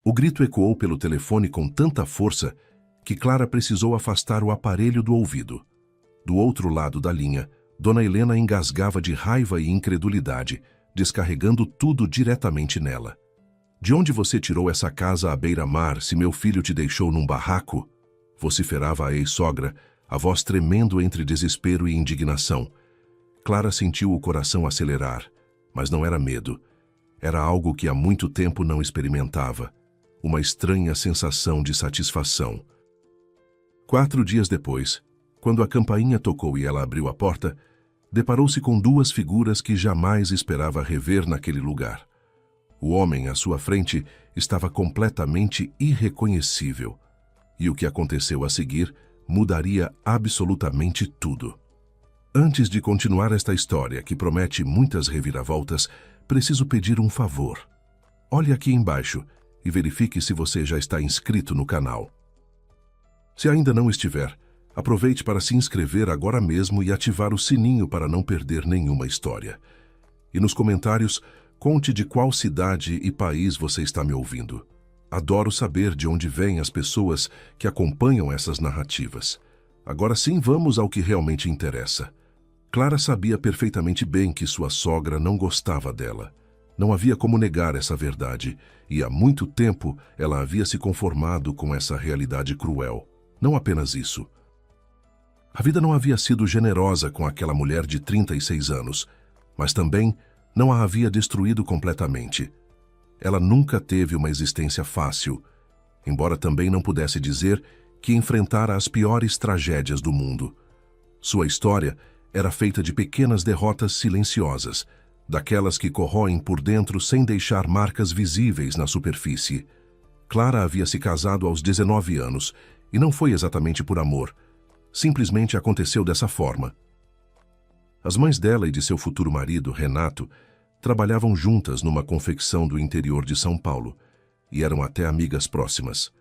O grito ecoou pelo telefone com tanta força que Clara precisou afastar o aparelho do ouvido. Do outro lado da linha, Dona Helena engasgava de raiva e incredulidade, descarregando tudo diretamente nela. "De onde você tirou essa casa à beira-mar se meu filho te deixou num barraco?" vociferava a ex-sogra, a voz tremendo entre desespero e indignação. Clara sentiu o coração acelerar, mas não era medo. Era algo que há muito tempo não experimentava. Uma estranha sensação de satisfação. 4 dias depois, quando a campainha tocou e ela abriu a porta, deparou-se com 2 figuras que jamais esperava rever naquele lugar. O homem à sua frente estava completamente irreconhecível. E o que aconteceu a seguir mudaria absolutamente tudo. Antes de continuar esta história, que promete muitas reviravoltas, preciso pedir um favor. Olhe aqui embaixo e verifique se você já está inscrito no canal. Se ainda não estiver, aproveite para se inscrever agora mesmo e ativar o sininho para não perder nenhuma história. E nos comentários, conte de qual cidade e país você está me ouvindo. Adoro saber de onde vêm as pessoas que acompanham essas narrativas. Agora sim, vamos ao que realmente interessa. Clara sabia perfeitamente bem que sua sogra não gostava dela. Não havia como negar essa verdade, e há muito tempo ela havia se conformado com essa realidade cruel. Não apenas isso. A vida não havia sido generosa com aquela mulher de 36 anos, mas também não a havia destruído completamente. Ela nunca teve uma existência fácil, embora também não pudesse dizer que enfrentara as piores tragédias do mundo. Sua história era feita de pequenas derrotas silenciosas, daquelas que corroem por dentro sem deixar marcas visíveis na superfície. Clara havia se casado aos 19 anos, e não foi exatamente por amor. Simplesmente aconteceu dessa forma. As mães dela e de seu futuro marido, Renato, trabalhavam juntas numa confecção do interior de São Paulo, e eram até amigas próximas.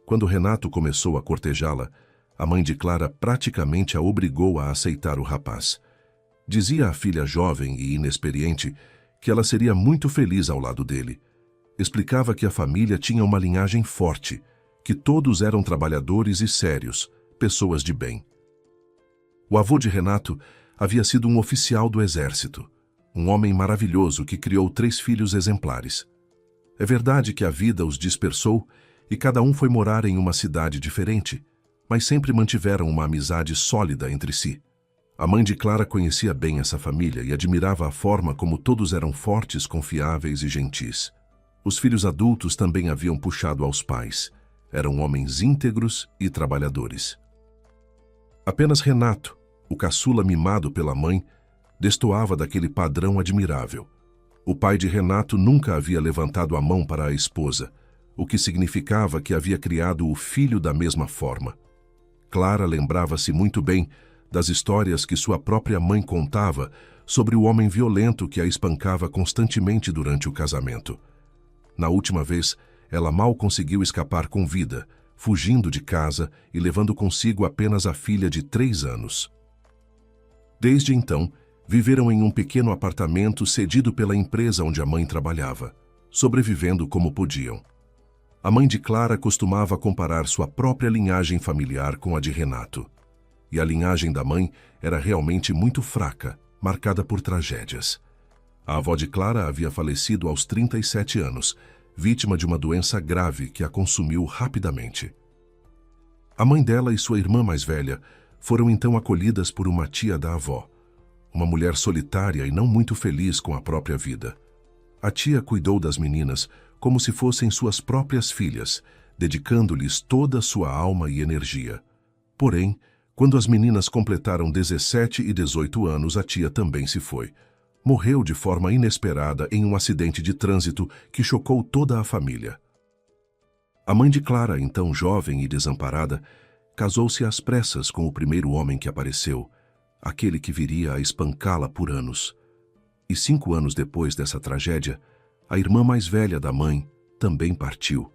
Quando Renato começou a cortejá-la, a mãe de Clara praticamente a obrigou a aceitar o rapaz. Dizia à filha jovem e inexperiente que ela seria muito feliz ao lado dele. Explicava que a família tinha uma linhagem forte, que todos eram trabalhadores e sérios, pessoas de bem. O avô de Renato havia sido um oficial do exército, um homem maravilhoso que criou 3 filhos exemplares. É verdade que a vida os dispersou e cada um foi morar em uma cidade diferente, mas sempre mantiveram uma amizade sólida entre si. A mãe de Clara conhecia bem essa família e admirava a forma como todos eram fortes, confiáveis e gentis. Os filhos adultos também haviam puxado aos pais. Eram homens íntegros e trabalhadores. Apenas Renato, o caçula mimado pela mãe, destoava daquele padrão admirável. O pai de Renato nunca havia levantado a mão para a esposa, o que significava que havia criado o filho da mesma forma. Clara lembrava-se muito bem das histórias que sua própria mãe contava sobre o homem violento que a espancava constantemente durante o casamento. Na última vez, ela mal conseguiu escapar com vida, fugindo de casa e levando consigo apenas a filha de 3 anos. Desde então, viveram em um pequeno apartamento cedido pela empresa onde a mãe trabalhava, sobrevivendo como podiam. A mãe de Clara costumava comparar sua própria linhagem familiar com a de Renato. E a linhagem da mãe era realmente muito fraca, marcada por tragédias. A avó de Clara havia falecido aos 37 anos, vítima de uma doença grave que a consumiu rapidamente. A mãe dela e sua irmã mais velha foram então acolhidas por uma tia da avó, uma mulher solitária e não muito feliz com a própria vida. A tia cuidou das meninas como se fossem suas próprias filhas, dedicando-lhes toda a sua alma e energia. Porém, quando as meninas completaram 17 e 18 anos, a tia também se foi. Morreu de forma inesperada em um acidente de trânsito que chocou toda a família. A mãe de Clara, então jovem e desamparada, casou-se às pressas com o primeiro homem que apareceu, aquele que viria a espancá-la por anos. E 5 anos depois dessa tragédia, a irmã mais velha da mãe também partiu.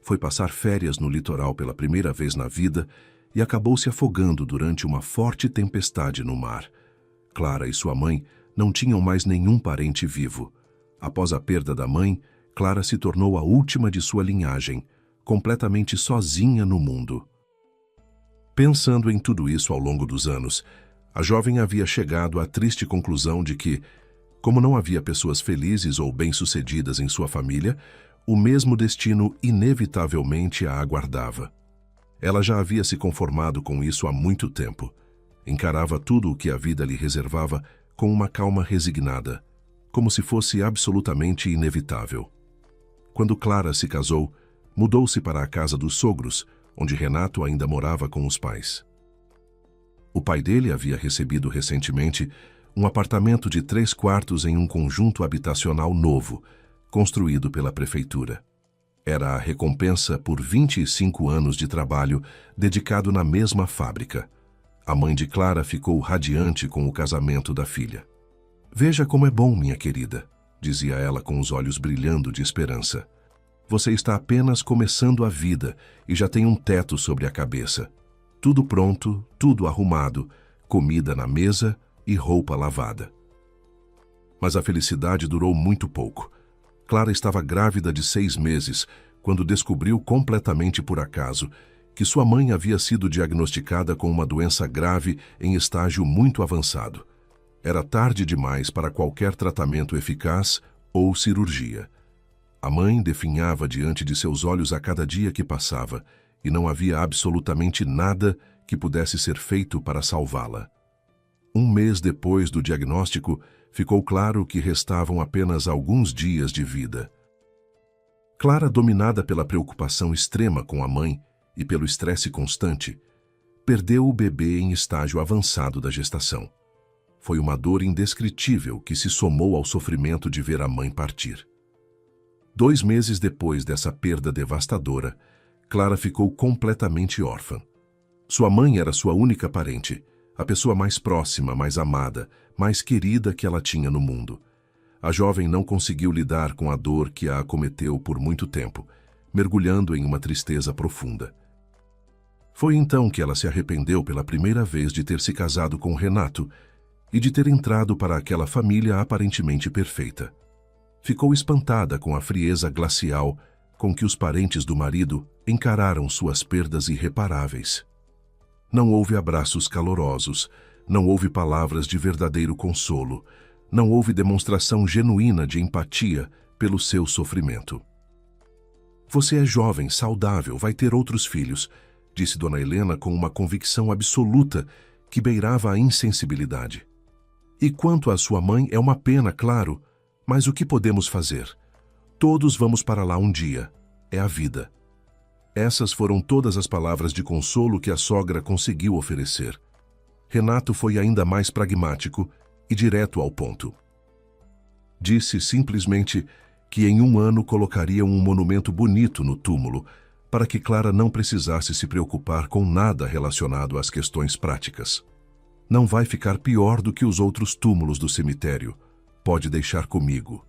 Foi passar férias no litoral pela primeira vez na vida e acabou se afogando durante uma forte tempestade no mar. Clara e sua mãe não tinham mais nenhum parente vivo. Após a perda da mãe, Clara se tornou a última de sua linhagem, completamente sozinha no mundo. Pensando em tudo isso ao longo dos anos, a jovem havia chegado à triste conclusão de que, como não havia pessoas felizes ou bem-sucedidas em sua família, o mesmo destino inevitavelmente a aguardava. Ela já havia se conformado com isso há muito tempo. Encarava tudo o que a vida lhe reservava com uma calma resignada, como se fosse absolutamente inevitável. Quando Clara se casou, mudou-se para a casa dos sogros, onde Renato ainda morava com os pais. O pai dele havia recebido recentemente um apartamento de 3 quartos em um conjunto habitacional novo, construído pela prefeitura. Era a recompensa por 25 anos de trabalho dedicado na mesma fábrica. A mãe de Clara ficou radiante com o casamento da filha. "Veja como é bom, minha querida", dizia ela com os olhos brilhando de esperança. "Você está apenas começando a vida e já tem um teto sobre a cabeça. Tudo pronto, tudo arrumado, comida na mesa e roupa lavada." Mas a felicidade durou muito pouco. Clara estava grávida de 6 meses, quando descobriu completamente por acaso que sua mãe havia sido diagnosticada com uma doença grave em estágio muito avançado. Era tarde demais para qualquer tratamento eficaz ou cirurgia. A mãe definhava diante de seus olhos a cada dia que passava, e não havia absolutamente nada que pudesse ser feito para salvá-la. Um mês depois do diagnóstico, ficou claro que restavam apenas alguns dias de vida. Clara, dominada pela preocupação extrema com a mãe e pelo estresse constante, perdeu o bebê em estágio avançado da gestação. Foi uma dor indescritível que se somou ao sofrimento de ver a mãe partir. 2 meses depois dessa perda devastadora, Clara ficou completamente órfã. Sua mãe era sua única parente, a pessoa mais próxima, mais amada, mais querida que ela tinha no mundo. A jovem não conseguiu lidar com a dor que a acometeu por muito tempo, mergulhando em uma tristeza profunda. Foi então que ela se arrependeu pela primeira vez de ter se casado com Renato e de ter entrado para aquela família aparentemente perfeita. Ficou espantada com a frieza glacial com que os parentes do marido encararam suas perdas irreparáveis. Não houve abraços calorosos, não houve palavras de verdadeiro consolo, não houve demonstração genuína de empatia pelo seu sofrimento. "Você é jovem, saudável, vai ter outros filhos", disse Dona Helena com uma convicção absoluta que beirava a insensibilidade. "E quanto à sua mãe, é uma pena, claro, mas o que podemos fazer? Todos vamos para lá um dia. É a vida." Essas foram todas as palavras de consolo que a sogra conseguiu oferecer. Renato foi ainda mais pragmático e direto ao ponto. Disse simplesmente que em 1 ano colocaria um monumento bonito no túmulo, para que Clara não precisasse se preocupar com nada relacionado às questões práticas. "Não vai ficar pior do que os outros túmulos do cemitério. Pode deixar comigo",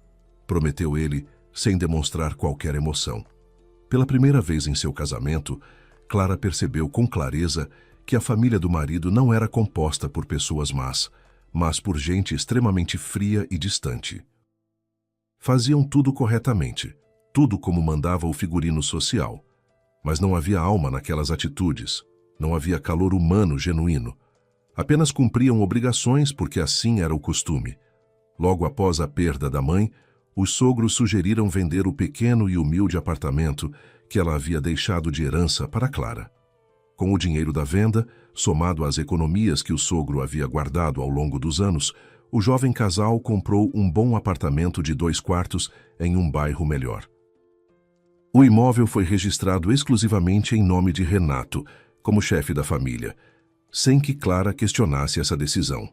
prometeu ele, sem demonstrar qualquer emoção. Pela primeira vez em seu casamento, Clara percebeu com clareza que a família do marido não era composta por pessoas más, mas por gente extremamente fria e distante. Faziam tudo corretamente, tudo como mandava o figurino social, mas não havia alma naquelas atitudes, não havia calor humano genuíno. Apenas cumpriam obrigações porque assim era o costume. Logo após a perda da mãe, os sogros sugeriram vender o pequeno e humilde apartamento que ela havia deixado de herança para Clara. Com o dinheiro da venda, somado às economias que o sogro havia guardado ao longo dos anos, o jovem casal comprou um bom apartamento de 2 quartos em um bairro melhor. O imóvel foi registrado exclusivamente em nome de Renato, como chefe da família, sem que Clara questionasse essa decisão.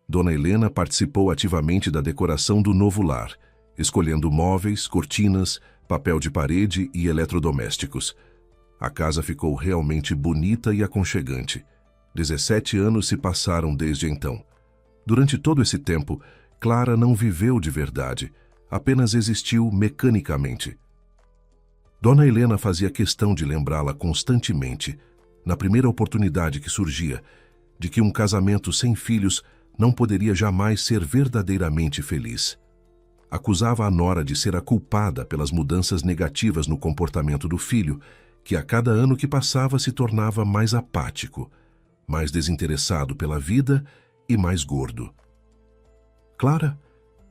Dona Helena participou ativamente da decoração do novo lar, escolhendo móveis, cortinas, papel de parede e eletrodomésticos. A casa ficou realmente bonita e aconchegante. 17 anos se passaram desde então. Durante todo esse tempo, Clara não viveu de verdade, apenas existiu mecanicamente. Dona Helena fazia questão de lembrá-la constantemente, na primeira oportunidade que surgia, de que um casamento sem filhos não poderia jamais ser verdadeiramente feliz. Acusava a nora de ser a culpada pelas mudanças negativas no comportamento do filho, que a cada ano que passava se tornava mais apático, mais desinteressado pela vida e mais gordo. Clara,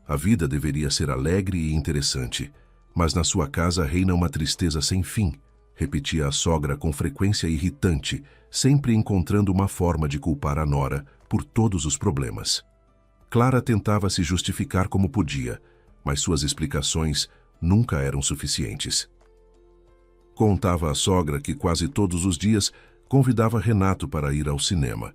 a vida deveria ser alegre e interessante, mas na sua casa reina uma tristeza sem fim, repetia a sogra com frequência irritante, sempre encontrando uma forma de culpar a nora por todos os problemas. Clara tentava se justificar como podia, mas suas explicações nunca eram suficientes. Contava à sogra que quase todos os dias convidava Renato para ir ao cinema,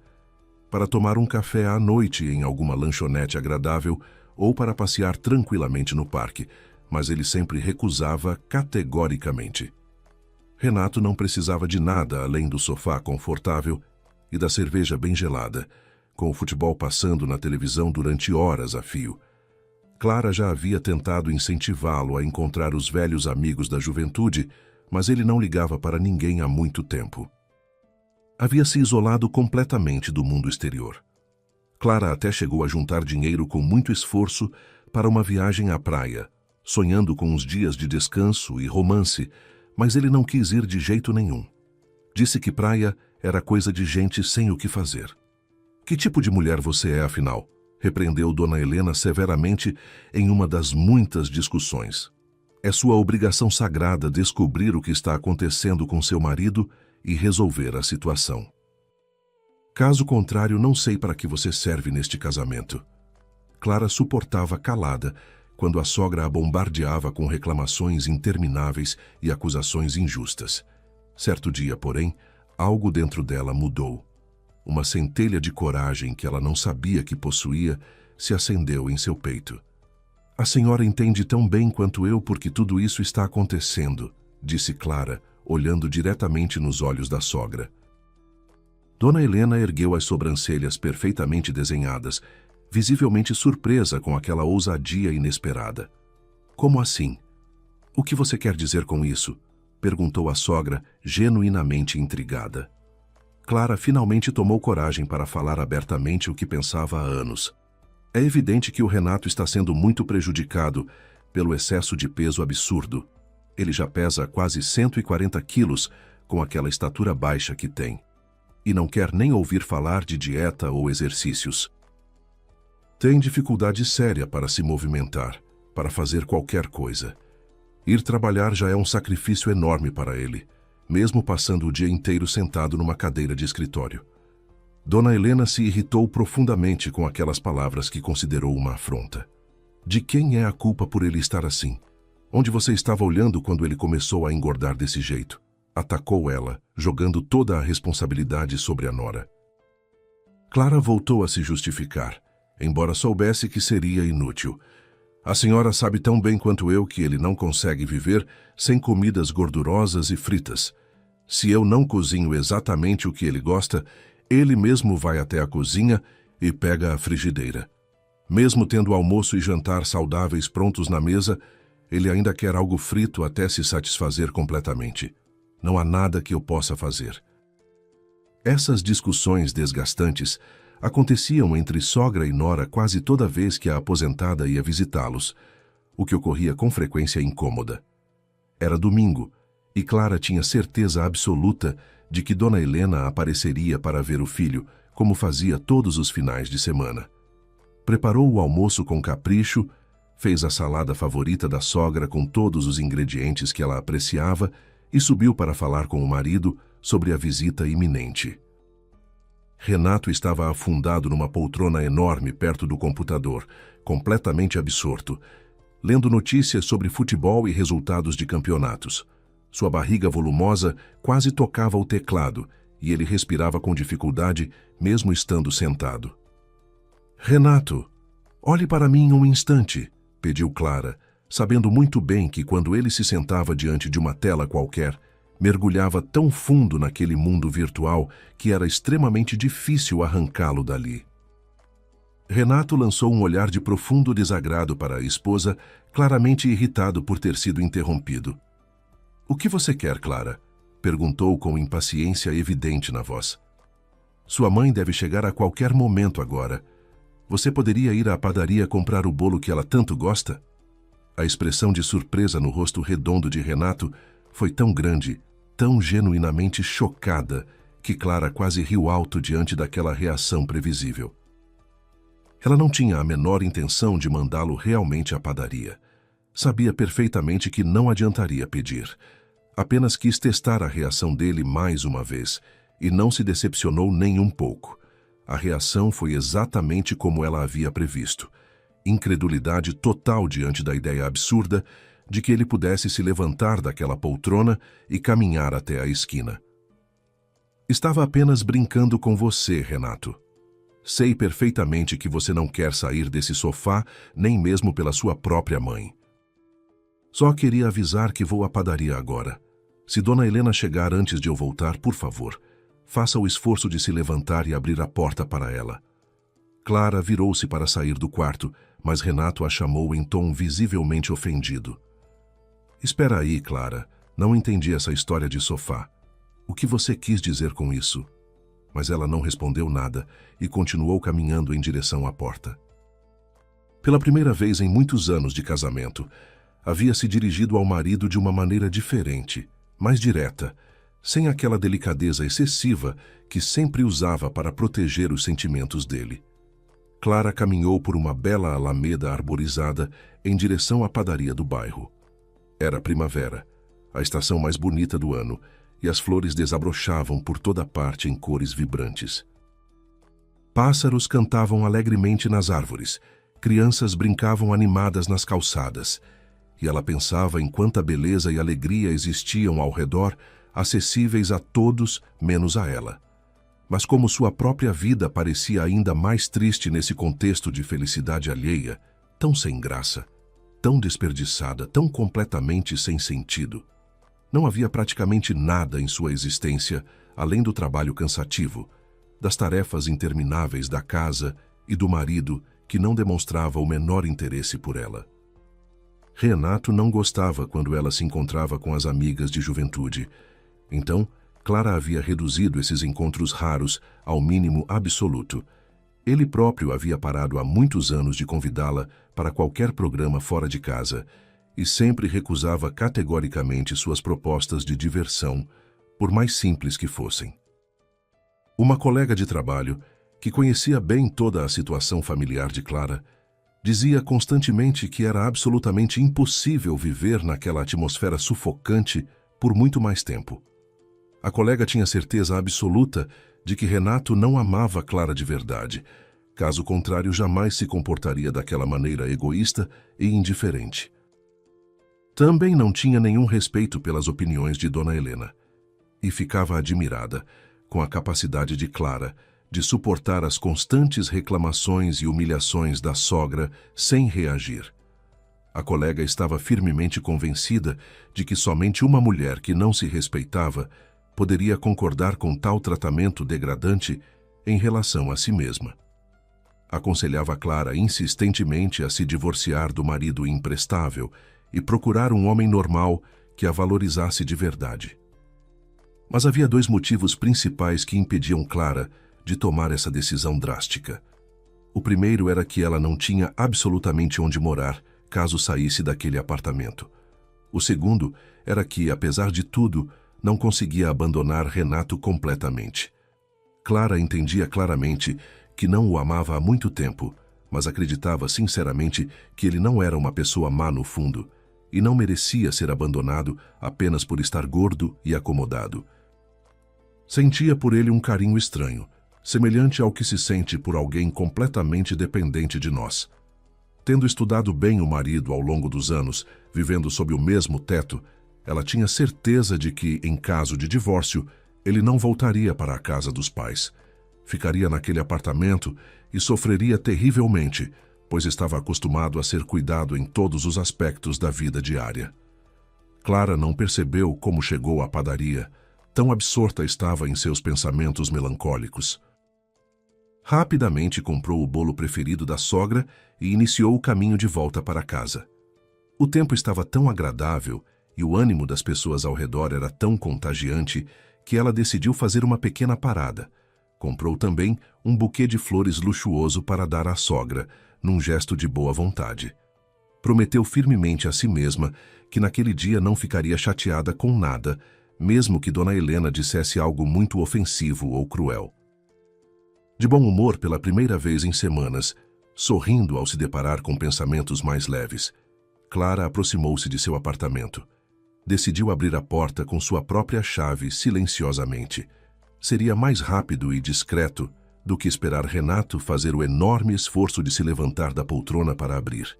para tomar um café à noite em alguma lanchonete agradável ou para passear tranquilamente no parque, mas ele sempre recusava categoricamente. Renato não precisava de nada além do sofá confortável e da cerveja bem gelada, com o futebol passando na televisão durante horas a fio. Clara já havia tentado incentivá-lo a encontrar os velhos amigos da juventude, mas ele não ligava para ninguém há muito tempo. Havia se isolado completamente do mundo exterior. Clara até chegou a juntar dinheiro com muito esforço para uma viagem à praia, sonhando com uns dias de descanso e romance, mas ele não quis ir de jeito nenhum. Disse que praia era coisa de gente sem o que fazer. Que tipo de mulher você é, afinal? Repreendeu Dona Helena severamente em uma das muitas discussões. É sua obrigação sagrada descobrir o que está acontecendo com seu marido e resolver a situação. Caso contrário, não sei para que você serve neste casamento. Clara suportava calada quando a sogra a bombardeava com reclamações intermináveis e acusações injustas. Certo dia, porém, algo dentro dela mudou. Uma centelha de coragem que ela não sabia que possuía se acendeu em seu peito. A senhora entende tão bem quanto eu porque tudo isso está acontecendo, disse Clara, olhando diretamente nos olhos da sogra. Dona Helena ergueu as sobrancelhas perfeitamente desenhadas, visivelmente surpresa com aquela ousadia inesperada. Como assim? O que você quer dizer com isso? Perguntou a sogra, genuinamente intrigada. Clara finalmente tomou coragem para falar abertamente o que pensava há anos. É evidente que o Renato está sendo muito prejudicado pelo excesso de peso absurdo. Ele já pesa quase 140 quilos com aquela estatura baixa que tem. E não quer nem ouvir falar de dieta ou exercícios. Tem dificuldade séria para se movimentar, para fazer qualquer coisa. Ir trabalhar já é um sacrifício enorme para ele, mesmo passando o dia inteiro sentado numa cadeira de escritório. Dona Helena se irritou profundamente com aquelas palavras que considerou uma afronta. De quem é a culpa por ele estar assim? Onde você estava olhando quando ele começou a engordar desse jeito? Atacou ela, jogando toda a responsabilidade sobre a nora. Clara voltou a se justificar, embora soubesse que seria inútil. A senhora sabe tão bem quanto eu que ele não consegue viver sem comidas gordurosas e fritas. Se eu não cozinho exatamente o que ele gosta, ele mesmo vai até a cozinha e pega a frigideira. Mesmo tendo almoço e jantar saudáveis prontos na mesa, ele ainda quer algo frito até se satisfazer completamente. Não há nada que eu possa fazer. Essas discussões desgastantes aconteciam entre sogra e nora quase toda vez que a aposentada ia visitá-los, o que ocorria com frequência incômoda. Era domingo, e Clara tinha certeza absoluta de que Dona Helena apareceria para ver o filho, como fazia todos os finais de semana. Preparou o almoço com capricho, fez a salada favorita da sogra com todos os ingredientes que ela apreciava e subiu para falar com o marido sobre a visita iminente. Renato estava afundado numa poltrona enorme perto do computador, completamente absorto, lendo notícias sobre futebol e resultados de campeonatos. Sua barriga volumosa quase tocava o teclado e ele respirava com dificuldade, mesmo estando sentado. «Renato, olhe para mim um instante», pediu Clara, sabendo muito bem que quando ele se sentava diante de uma tela qualquer, mergulhava tão fundo naquele mundo virtual que era extremamente difícil arrancá-lo dali. Renato lançou um olhar de profundo desagrado para a esposa, claramente irritado por ter sido interrompido. «O que você quer, Clara?» perguntou com impaciência evidente na voz. «Sua mãe deve chegar a qualquer momento agora. Você poderia ir à padaria comprar o bolo que ela tanto gosta?» A expressão de surpresa no rosto redondo de Renato foi tão grande, tão genuinamente chocada, que Clara quase riu alto diante daquela reação previsível. Ela não tinha a menor intenção de mandá-lo realmente à padaria. Sabia perfeitamente que não adiantaria pedir. Apenas quis testar a reação dele mais uma vez, e não se decepcionou nem um pouco. A reação foi exatamente como ela havia previsto. Incredulidade total diante da ideia absurda de que ele pudesse se levantar daquela poltrona e caminhar até a esquina. Estava apenas brincando com você, Renato. Sei perfeitamente que você não quer sair desse sofá, nem mesmo pela sua própria mãe. Só queria avisar que vou à padaria agora. Se Dona Helena chegar antes de eu voltar, por favor, faça o esforço de se levantar e abrir a porta para ela. Clara virou-se para sair do quarto, mas Renato a chamou em tom visivelmente ofendido. Espera aí, Clara. Não entendi essa história de sofá. O que você quis dizer com isso? Mas ela não respondeu nada e continuou caminhando em direção à porta. Pela primeira vez em muitos anos de casamento, havia se dirigido ao marido de uma maneira diferente, mais direta, sem aquela delicadeza excessiva que sempre usava para proteger os sentimentos dele. Clara caminhou por uma bela alameda arborizada em direção à padaria do bairro. Era primavera, a estação mais bonita do ano, e as flores desabrochavam por toda parte em cores vibrantes. Pássaros cantavam alegremente nas árvores, crianças brincavam animadas nas calçadas, e ela pensava em quanta beleza e alegria existiam ao redor, acessíveis a todos, menos a ela. Mas como sua própria vida parecia ainda mais triste nesse contexto de felicidade alheia, tão sem graça, tão desperdiçada, tão completamente sem sentido. Não havia praticamente nada em sua existência, além do trabalho cansativo, das tarefas intermináveis da casa e do marido que não demonstrava o menor interesse por ela. Renato não gostava quando ela se encontrava com as amigas de juventude. Então, Clara havia reduzido esses encontros raros ao mínimo absoluto. Ele próprio havia parado há muitos anos de convidá-la para qualquer programa fora de casa e sempre recusava categoricamente suas propostas de diversão, por mais simples que fossem. Uma colega de trabalho, que conhecia bem toda a situação familiar de Clara, dizia constantemente que era absolutamente impossível viver naquela atmosfera sufocante por muito mais tempo. A colega tinha certeza absoluta de que Renato não amava Clara de verdade. Caso contrário, jamais se comportaria daquela maneira egoísta e indiferente. Também não tinha nenhum respeito pelas opiniões de Dona Helena. E ficava admirada com a capacidade de Clara de suportar as constantes reclamações e humilhações da sogra sem reagir. A colega estava firmemente convencida de que somente uma mulher que não se respeitava poderia concordar com tal tratamento degradante em relação a si mesma. Aconselhava Clara insistentemente a se divorciar do marido imprestável e procurar um homem normal que a valorizasse de verdade. Mas havia dois motivos principais que impediam Clara de tomar essa decisão drástica. O primeiro era que ela não tinha absolutamente onde morar caso saísse daquele apartamento. O segundo era que, apesar de tudo, não conseguia abandonar Renato completamente. Clara entendia claramente que não o amava há muito tempo, mas acreditava sinceramente que ele não era uma pessoa má no fundo e não merecia ser abandonado apenas por estar gordo e acomodado. Sentia por ele um carinho estranho, semelhante ao que se sente por alguém completamente dependente de nós. Tendo estudado bem o marido ao longo dos anos, vivendo sob o mesmo teto, ela tinha certeza de que, em caso de divórcio, ele não voltaria para a casa dos pais. Ficaria naquele apartamento e sofreria terrivelmente, pois estava acostumado a ser cuidado em todos os aspectos da vida diária. Clara não percebeu como chegou à padaria, tão absorta estava em seus pensamentos melancólicos. Rapidamente comprou o bolo preferido da sogra e iniciou o caminho de volta para casa. O tempo estava tão agradável e o ânimo das pessoas ao redor era tão contagiante que ela decidiu fazer uma pequena parada. Comprou também um buquê de flores luxuoso para dar à sogra, num gesto de boa vontade. Prometeu firmemente a si mesma que naquele dia não ficaria chateada com nada, mesmo que Dona Helena dissesse algo muito ofensivo ou cruel. De bom humor pela primeira vez em semanas, sorrindo ao se deparar com pensamentos mais leves, Clara aproximou-se de seu apartamento. Decidiu abrir a porta com sua própria chave silenciosamente. Seria mais rápido e discreto do que esperar Renato fazer o enorme esforço de se levantar da poltrona para abrir.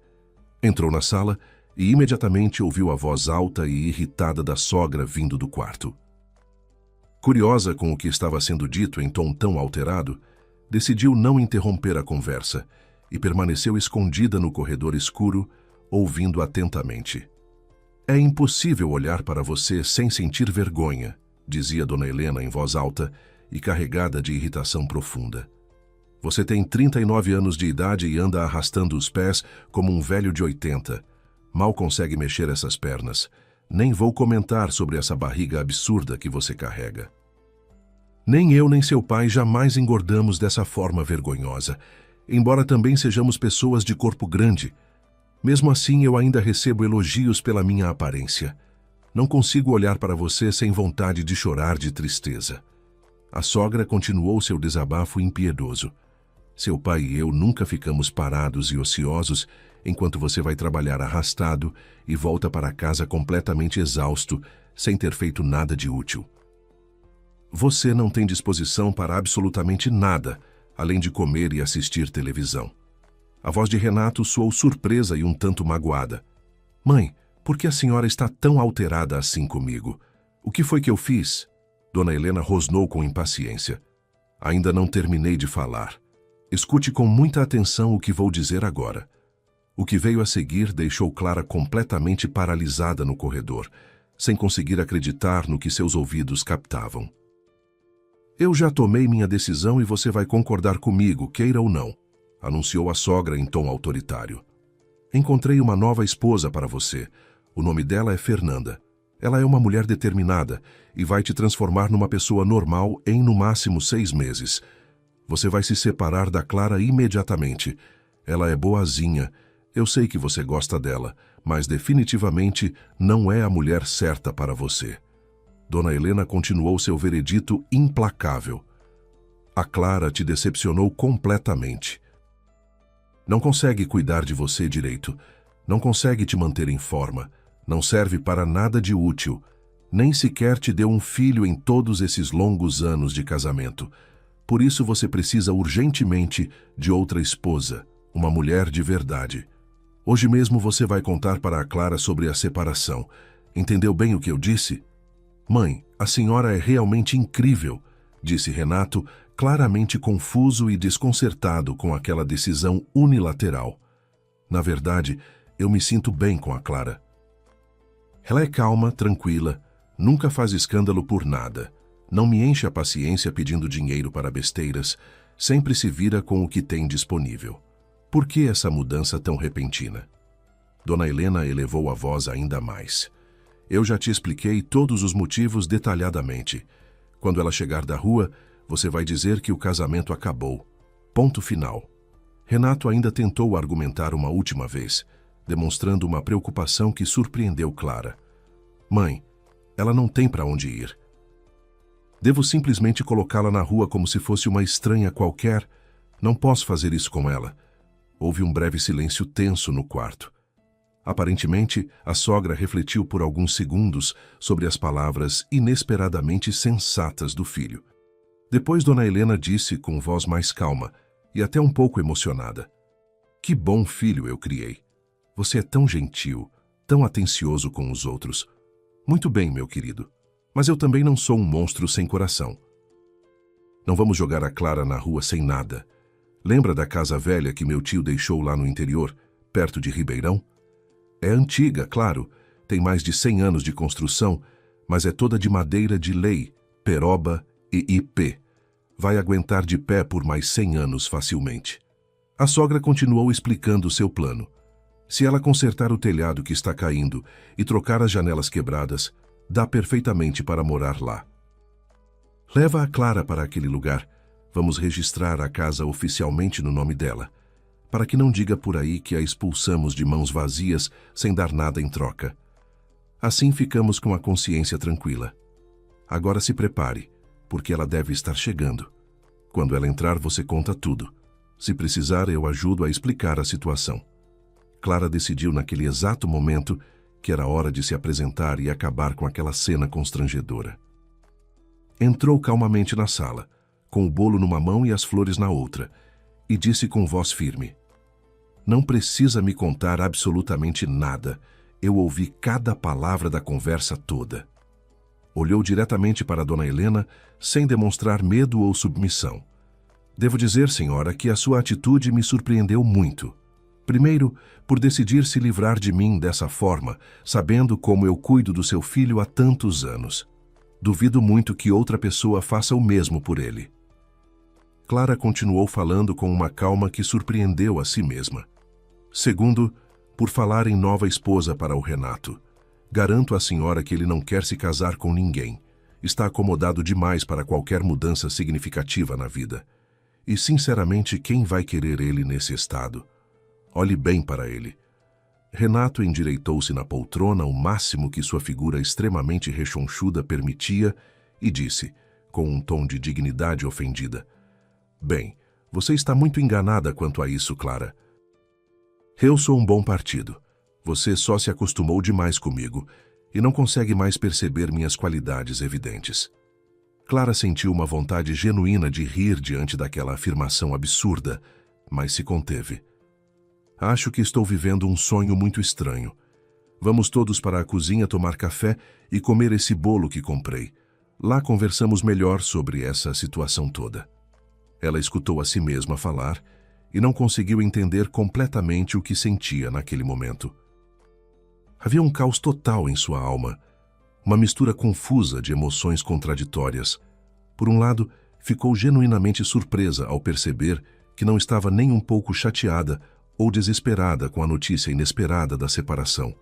Entrou na sala e imediatamente ouviu a voz alta e irritada da sogra vindo do quarto. Curiosa com o que estava sendo dito em tom tão alterado, decidiu não interromper a conversa e permaneceu escondida no corredor escuro, ouvindo atentamente. É impossível olhar para você sem sentir vergonha, dizia Dona Helena em voz alta e carregada de irritação profunda. Você tem 39 anos de idade e anda arrastando os pés como um velho de 80. Mal consegue mexer essas pernas. Nem vou comentar sobre essa barriga absurda que você carrega. Nem eu nem seu pai jamais engordamos dessa forma vergonhosa, embora também sejamos pessoas de corpo grande. Mesmo assim, eu ainda recebo elogios pela minha aparência. Não consigo olhar para você sem vontade de chorar de tristeza. A sogra continuou seu desabafo impiedoso. Seu pai e eu nunca ficamos parados e ociosos enquanto você vai trabalhar arrastado e volta para casa completamente exausto, sem ter feito nada de útil. Você não tem disposição para absolutamente nada, além de comer e assistir televisão. A voz de Renato soou surpresa e um tanto magoada. Mãe, por que a senhora está tão alterada assim comigo? O que foi que eu fiz? Dona Helena rosnou com impaciência. Ainda não terminei de falar. Escute com muita atenção o que vou dizer agora. O que veio a seguir deixou Clara completamente paralisada no corredor, sem conseguir acreditar no que seus ouvidos captavam. Eu já tomei minha decisão e você vai concordar comigo, queira ou não, anunciou a sogra em tom autoritário. Encontrei uma nova esposa para você. O nome dela é Fernanda. Ela é uma mulher determinada e vai te transformar numa pessoa normal em, no máximo, 6 meses. Você vai se separar da Clara imediatamente. Ela é boazinha. Eu sei que você gosta dela, mas definitivamente não é a mulher certa para você. Dona Helena continuou seu veredito implacável. A Clara te decepcionou completamente. Não consegue cuidar de você direito. Não consegue te manter em forma. Não serve para nada de útil. Nem sequer te deu um filho em todos esses longos anos de casamento. Por isso você precisa urgentemente de outra esposa, uma mulher de verdade. Hoje mesmo você vai contar para a Clara sobre a separação. Entendeu bem o que eu disse? Mãe, a senhora é realmente incrível, disse Renato, claramente confuso e desconcertado com aquela decisão unilateral. Na verdade, eu me sinto bem com a Clara. Ela é calma, tranquila, nunca faz escândalo por nada. Não me enche a paciência pedindo dinheiro para besteiras, sempre se vira com o que tem disponível. Por que essa mudança tão repentina? Dona Helena elevou a voz ainda mais. Eu já te expliquei todos os motivos detalhadamente. Quando ela chegar da rua, você vai dizer que o casamento acabou. Ponto final. Renato ainda tentou argumentar uma última vez, demonstrando uma preocupação que surpreendeu Clara. Mãe, ela não tem para onde ir. Devo simplesmente colocá-la na rua como se fosse uma estranha qualquer? Não posso fazer isso com ela. Houve um breve silêncio tenso no quarto. Aparentemente, a sogra refletiu por alguns segundos sobre as palavras inesperadamente sensatas do filho. Depois Dona Helena disse com voz mais calma e até um pouco emocionada. Que bom filho eu criei. Você é tão gentil, tão atencioso com os outros. Muito bem, meu querido. Mas eu também não sou um monstro sem coração. Não vamos jogar a Clara na rua sem nada. Lembra da casa velha que meu tio deixou lá no interior, perto de Ribeirão? É antiga, claro, tem mais de 100 anos de construção, mas é toda de madeira de lei, peroba e ipê. Vai aguentar de pé por mais 100 anos facilmente. A sogra continuou explicando seu plano. Se ela consertar o telhado que está caindo e trocar as janelas quebradas, dá perfeitamente para morar lá. Leva a Clara para aquele lugar. Vamos registrar a casa oficialmente no nome dela. para que não diga por aí que a expulsamos de mãos vazias sem dar nada em troca. Assim ficamos com a consciência tranquila. Agora se prepare, porque ela deve estar chegando. Quando ela entrar, você conta tudo. Se precisar, eu ajudo a explicar a situação. Clara decidiu naquele exato momento que era hora de se apresentar e acabar com aquela cena constrangedora. Entrou calmamente na sala, com o bolo numa mão e as flores na outra, e disse com voz firme: "Não precisa me contar absolutamente nada. Eu ouvi cada palavra da conversa toda." Olhou diretamente para Dona Helena, sem demonstrar medo ou submissão. "Devo dizer, senhora, que a sua atitude me surpreendeu muito. Primeiro, por decidir se livrar de mim dessa forma, sabendo como eu cuido do seu filho há tantos anos. Duvido muito que outra pessoa faça o mesmo por ele." Clara continuou falando com uma calma que surpreendeu a si mesma. "Segundo, por falar em nova esposa para o Renato. Garanto à senhora que ele não quer se casar com ninguém. Está acomodado demais para qualquer mudança significativa na vida. E, sinceramente, quem vai querer ele nesse estado? Olhe bem para ele." Renato endireitou-se na poltrona o máximo que sua figura extremamente rechonchuda permitia e disse, com um tom de dignidade ofendida: "Bem, você está muito enganada quanto a isso, Clara. Eu sou um bom partido. Você só se acostumou demais comigo e não consegue mais perceber minhas qualidades evidentes." Clara sentiu uma vontade genuína de rir diante daquela afirmação absurda, mas se conteve. "Acho que estou vivendo um sonho muito estranho. Vamos todos para a cozinha tomar café e comer esse bolo que comprei. Lá conversamos melhor sobre essa situação toda." Ela escutou a si mesma falar e não conseguiu entender completamente o que sentia naquele momento. Havia um caos total em sua alma, uma mistura confusa de emoções contraditórias. Por um lado, ficou genuinamente surpresa ao perceber que não estava nem um pouco chateada ou desesperada com a notícia inesperada da separação.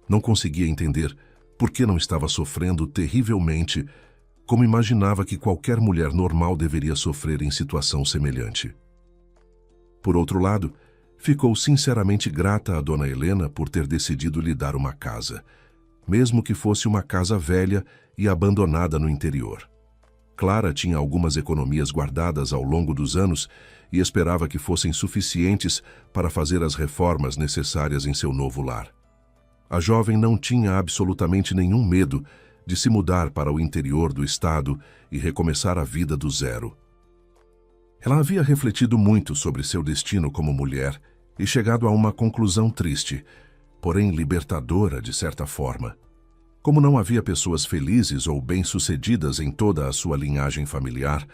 Não conseguia entender por que não estava sofrendo terrivelmente, como imaginava que qualquer mulher normal deveria sofrer em situação semelhante. Por outro lado, ficou sinceramente grata a Dona Helena por ter decidido lhe dar uma casa, mesmo que fosse uma casa velha e abandonada no interior. Clara tinha algumas economias guardadas ao longo dos anos e esperava que fossem suficientes para fazer as reformas necessárias em seu novo lar. A jovem não tinha absolutamente nenhum medo de se mudar para o interior do estado e recomeçar a vida do zero. Ela havia refletido muito sobre seu destino como mulher e chegado a uma conclusão triste, porém libertadora de certa forma. Como não havia pessoas felizes ou bem-sucedidas em toda a sua linhagem familiar,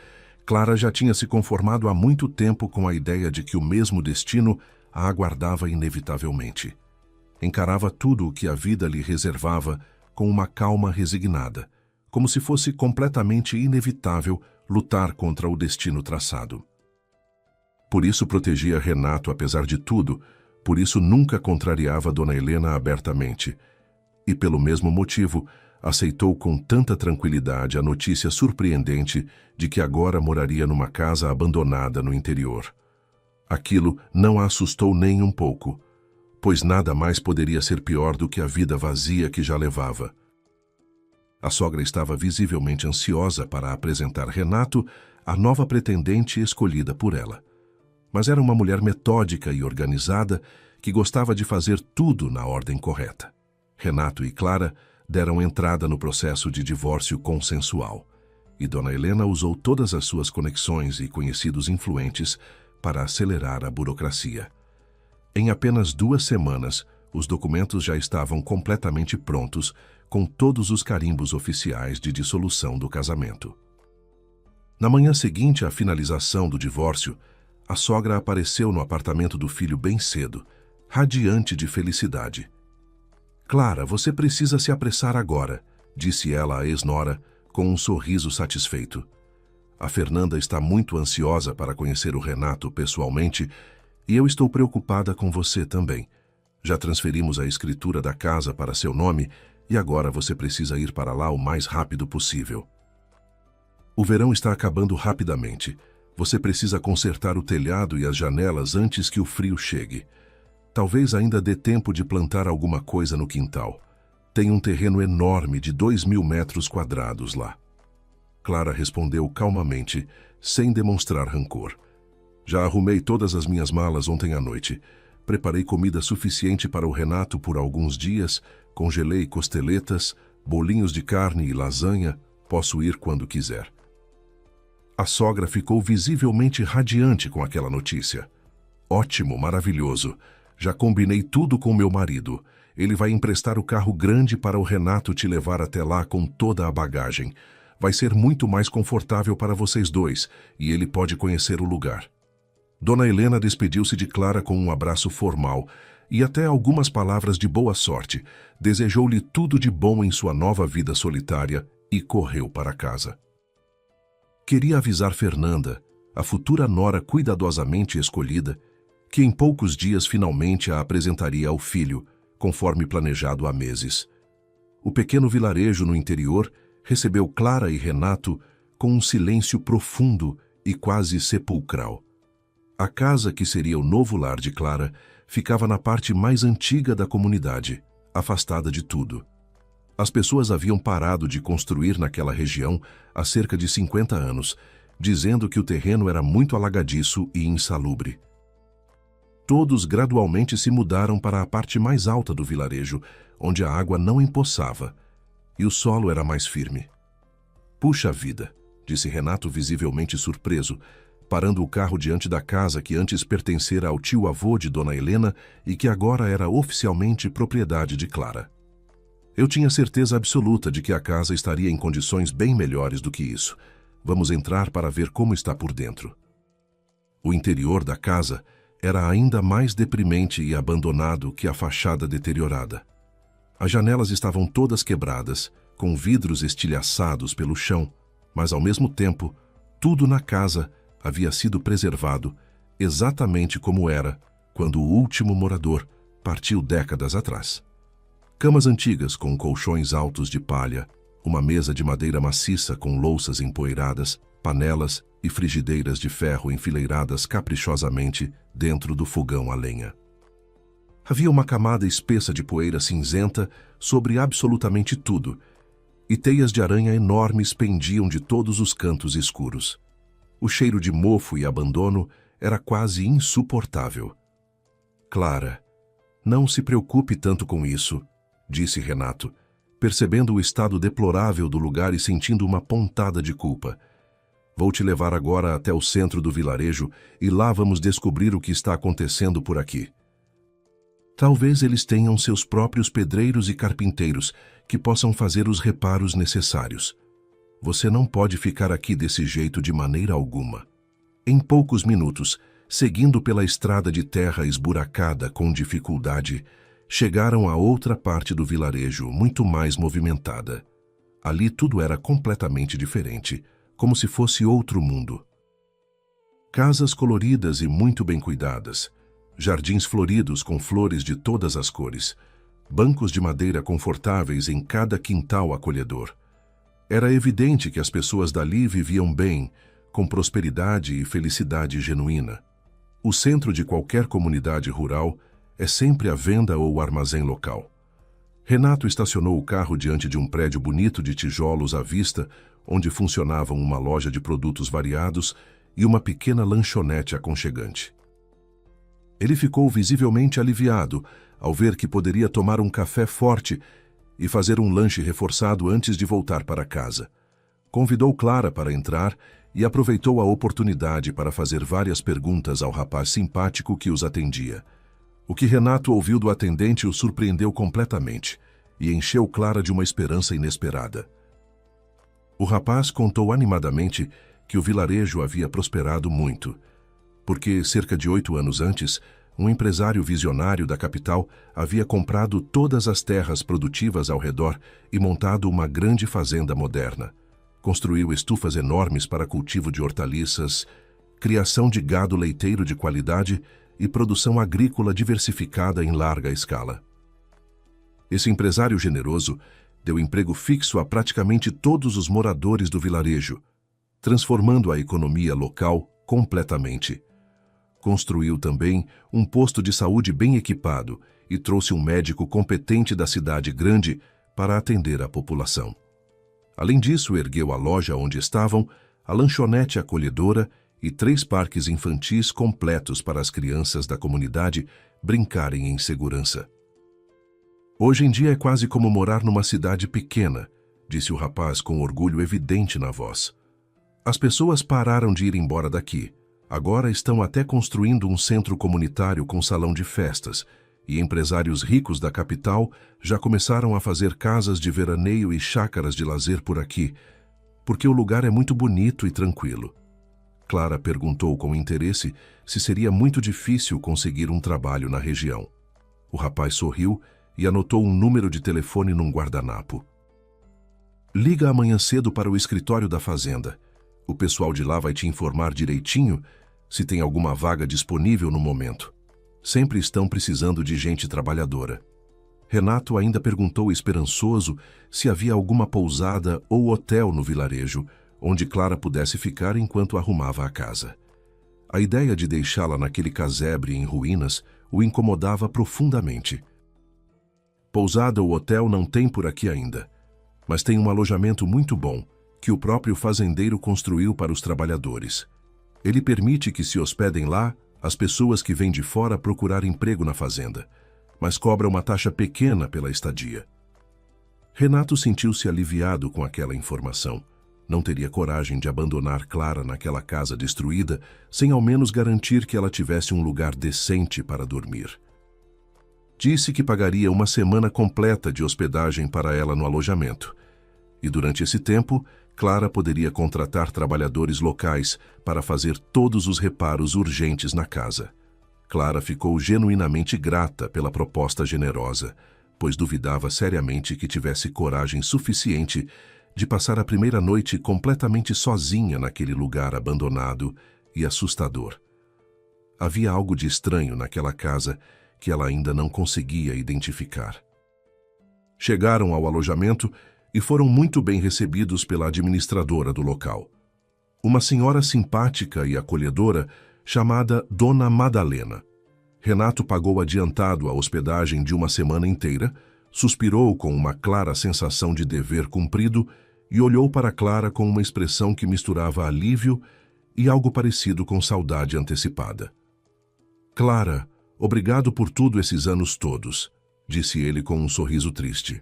Clara já tinha se conformado há muito tempo com a ideia de que o mesmo destino a aguardava inevitavelmente. Encarava tudo o que a vida lhe reservava com uma calma resignada, como se fosse completamente inevitável lutar contra o destino traçado. Por isso protegia Renato apesar de tudo, por isso nunca contrariava Dona Helena abertamente. E pelo mesmo motivo, aceitou com tanta tranquilidade a notícia surpreendente de que agora moraria numa casa abandonada no interior. Aquilo não a assustou nem um pouco, pois nada mais poderia ser pior do que a vida vazia que já levava. A sogra estava visivelmente ansiosa para apresentar Renato à nova pretendente escolhida por ela. Mas era uma mulher metódica e organizada que gostava de fazer tudo na ordem correta. Renato e Clara deram entrada no processo de divórcio consensual, e Dona Helena usou todas as suas conexões e conhecidos influentes para acelerar a burocracia. Em apenas 2 semanas, os documentos já estavam completamente prontos, com todos os carimbos oficiais de dissolução do casamento. Na manhã seguinte à finalização do divórcio, a sogra apareceu no apartamento do filho bem cedo, radiante de felicidade. "Clara, você precisa se apressar agora", disse ela à ex-nora, com um sorriso satisfeito. "A Fernanda está muito ansiosa para conhecer o Renato pessoalmente e eu estou preocupada com você também. Já transferimos a escritura da casa para seu nome e agora você precisa ir para lá o mais rápido possível. O verão está acabando rapidamente. Você precisa consertar o telhado e as janelas antes que o frio chegue. Talvez ainda dê tempo de plantar alguma coisa no quintal. Tem um terreno enorme de 2.000 metros quadrados lá. Clara respondeu calmamente, sem demonstrar rancor. Já arrumei todas as minhas malas ontem à noite. Preparei comida suficiente para o Renato por alguns dias, congelei costeletas, bolinhos de carne e lasanha. Posso ir quando quiser. A sogra ficou visivelmente radiante com aquela notícia. Ótimo, maravilhoso. Já combinei tudo com meu marido. Ele vai emprestar o carro grande para o Renato te levar até lá com toda a bagagem. Vai ser muito mais confortável para vocês dois e ele pode conhecer o lugar. Dona Helena despediu-se de Clara com um abraço formal e até algumas palavras de boa sorte. Desejou-lhe tudo de bom em sua nova vida solitária e correu para casa. Queria avisar Fernanda, a futura nora cuidadosamente escolhida, que em poucos dias finalmente a apresentaria ao filho, conforme planejado há meses. O pequeno vilarejo no interior recebeu Clara e Renato com um silêncio profundo e quase sepulcral. A casa, que seria o novo lar de Clara, ficava na parte mais antiga da comunidade, afastada de tudo. As pessoas haviam parado de construir naquela região há cerca de 50 anos, dizendo que o terreno era muito alagadiço e insalubre. Todos gradualmente se mudaram para a parte mais alta do vilarejo, onde a água não empoçava, e o solo era mais firme. Puxa vida, disse Renato visivelmente surpreso, parando o carro diante da casa que antes pertencera ao tio-avô de Dona Helena e que agora era oficialmente propriedade de Clara. Eu tinha certeza absoluta de que a casa estaria em condições bem melhores do que isso. Vamos entrar para ver como está por dentro. O interior da casa era ainda mais deprimente e abandonado que a fachada deteriorada. As janelas estavam todas quebradas, com vidros estilhaçados pelo chão, mas ao mesmo tempo, tudo na casa havia sido preservado exatamente como era quando o último morador partiu décadas atrás. Camas antigas com colchões altos de palha, uma mesa de madeira maciça com louças empoeiradas, panelas e frigideiras de ferro enfileiradas caprichosamente dentro do fogão a lenha. Havia uma camada espessa de poeira cinzenta sobre absolutamente tudo, e teias de aranha enormes pendiam de todos os cantos escuros. O cheiro de mofo e abandono era quase insuportável. Clara, não se preocupe tanto com isso, disse Renato, percebendo o estado deplorável do lugar e sentindo uma pontada de culpa. Vou te levar agora até o centro do vilarejo e lá vamos descobrir o que está acontecendo por aqui. Talvez eles tenham seus próprios pedreiros e carpinteiros que possam fazer os reparos necessários. Você não pode ficar aqui desse jeito de maneira alguma. Em poucos minutos, seguindo pela estrada de terra esburacada com dificuldade, chegaram a outra parte do vilarejo, muito mais movimentada. Ali tudo era completamente diferente, como se fosse outro mundo. Casas coloridas e muito bem cuidadas, jardins floridos com flores de todas as cores, bancos de madeira confortáveis em cada quintal acolhedor. Era evidente que as pessoas dali viviam bem, com prosperidade e felicidade genuína. O centro de qualquer comunidade rural é sempre a venda ou o armazém local. Renato estacionou o carro diante de um prédio bonito de tijolos à vista, onde funcionavam uma loja de produtos variados e uma pequena lanchonete aconchegante. Ele ficou visivelmente aliviado ao ver que poderia tomar um café forte e fazer um lanche reforçado antes de voltar para casa. Convidou Clara para entrar e aproveitou a oportunidade para fazer várias perguntas ao rapaz simpático que os atendia. O que Renato ouviu do atendente o surpreendeu completamente e encheu Clara de uma esperança inesperada. O rapaz contou animadamente que o vilarejo havia prosperado muito, porque, cerca de 8 anos antes, um empresário visionário da capital havia comprado todas as terras produtivas ao redor e montado uma grande fazenda moderna. Construiu estufas enormes para cultivo de hortaliças, criação de gado leiteiro de qualidade e produção agrícola diversificada em larga escala. Esse empresário generoso deu emprego fixo a praticamente todos os moradores do vilarejo, transformando a economia local completamente. Construiu também um posto de saúde bem equipado e trouxe um médico competente da cidade grande para atender a população. Além disso, ergueu a loja onde estavam, a lanchonete acolhedora e 3 parques infantis completos para as crianças da comunidade brincarem em segurança. Hoje em dia é quase como morar numa cidade pequena, disse o rapaz com orgulho evidente na voz. As pessoas pararam de ir embora daqui. Agora estão até construindo um centro comunitário com salão de festas, e empresários ricos da capital já começaram a fazer casas de veraneio e chácaras de lazer por aqui, porque o lugar é muito bonito e tranquilo. Clara perguntou com interesse se seria muito difícil conseguir um trabalho na região. O rapaz sorriu e anotou um número de telefone num guardanapo. Liga amanhã cedo para o escritório da fazenda. O pessoal de lá vai te informar direitinho se tem alguma vaga disponível no momento. Sempre estão precisando de gente trabalhadora. Renato ainda perguntou esperançoso se havia alguma pousada ou hotel no vilarejo onde Clara pudesse ficar enquanto arrumava a casa. A ideia de deixá-la naquele casebre em ruínas o incomodava profundamente. Pousada ou hotel não tem por aqui ainda, mas tem um alojamento muito bom que o próprio fazendeiro construiu para os trabalhadores. Ele permite que se hospedem lá as pessoas que vêm de fora procurar emprego na fazenda, mas cobra uma taxa pequena pela estadia. Renato sentiu-se aliviado com aquela informação. Não teria coragem de abandonar Clara naquela casa destruída sem ao menos garantir que ela tivesse um lugar decente para dormir. Disse que pagaria uma semana completa de hospedagem para ela no alojamento. E durante esse tempo, Clara poderia contratar trabalhadores locais para fazer todos os reparos urgentes na casa. Clara ficou genuinamente grata pela proposta generosa, pois duvidava seriamente que tivesse coragem suficiente de passar a primeira noite completamente sozinha naquele lugar abandonado e assustador. Havia algo de estranho naquela casa que ela ainda não conseguia identificar. Chegaram ao alojamento e foram muito bem recebidos pela administradora do local. Uma senhora simpática e acolhedora chamada Dona Madalena. Renato pagou adiantado a hospedagem de uma semana inteira, suspirou com uma clara sensação de dever cumprido e olhou para Clara com uma expressão que misturava alívio e algo parecido com saudade antecipada. Clara, obrigado por tudo esses anos todos, disse ele com um sorriso triste.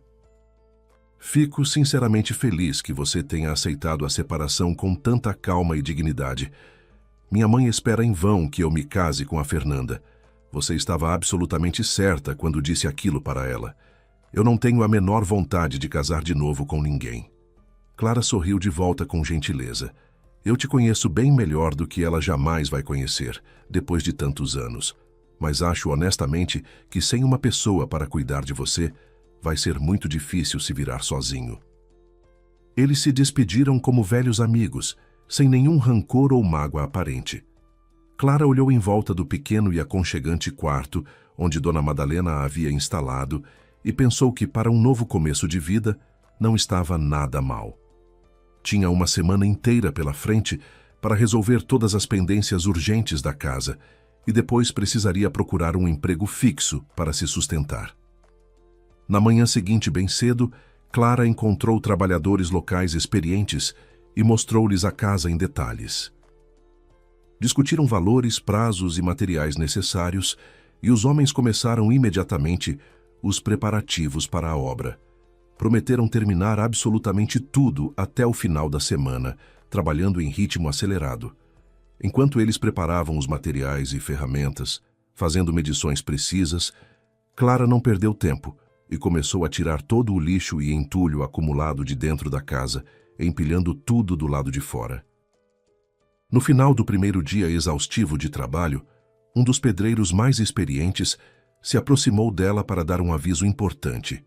Fico sinceramente feliz que você tenha aceitado a separação com tanta calma e dignidade. Minha mãe espera em vão que eu me case com a Fernanda. Você estava absolutamente certa quando disse aquilo para ela. Eu não tenho a menor vontade de casar de novo com ninguém. Clara sorriu de volta com gentileza. Eu te conheço bem melhor do que ela jamais vai conhecer, depois de tantos anos. Mas acho honestamente que sem uma pessoa para cuidar de você, vai ser muito difícil se virar sozinho. Eles se despediram como velhos amigos, sem nenhum rancor ou mágoa aparente. Clara olhou em volta do pequeno e aconchegante quarto onde Dona Madalena a havia instalado e pensou que para um novo começo de vida não estava nada mal. Tinha uma semana inteira pela frente para resolver todas as pendências urgentes da casa e depois precisaria procurar um emprego fixo para se sustentar. Na manhã seguinte, bem cedo, Clara encontrou trabalhadores locais experientes e mostrou-lhes a casa em detalhes. Discutiram valores, prazos e materiais necessários e os homens começaram imediatamente os preparativos para a obra. Prometeram terminar absolutamente tudo até o final da semana, trabalhando em ritmo acelerado. Enquanto eles preparavam os materiais e ferramentas, fazendo medições precisas, Clara não perdeu tempo e começou a tirar todo o lixo e entulho acumulado de dentro da casa, empilhando tudo do lado de fora. No final do primeiro dia exaustivo de trabalho, um dos pedreiros mais experientes se aproximou dela para dar um aviso importante.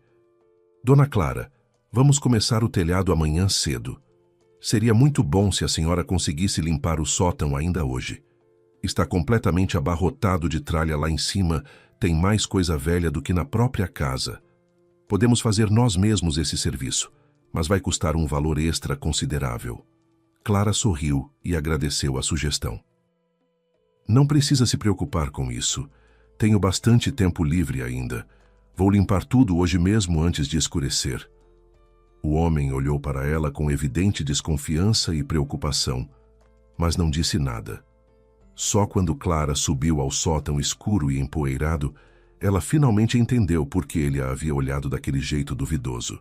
Dona Clara, vamos começar o telhado amanhã cedo. Seria muito bom se a senhora conseguisse limpar o sótão ainda hoje. Está completamente abarrotado de tralha lá em cima, tem mais coisa velha do que na própria casa. Podemos fazer nós mesmos esse serviço, mas vai custar um valor extra considerável. Clara sorriu e agradeceu a sugestão. Não precisa se preocupar com isso. Tenho bastante tempo livre ainda. Vou limpar tudo hoje mesmo antes de escurecer. O homem olhou para ela com evidente desconfiança e preocupação, mas não disse nada. Só quando Clara subiu ao sótão escuro e empoeirado, ela finalmente entendeu por que ele a havia olhado daquele jeito duvidoso.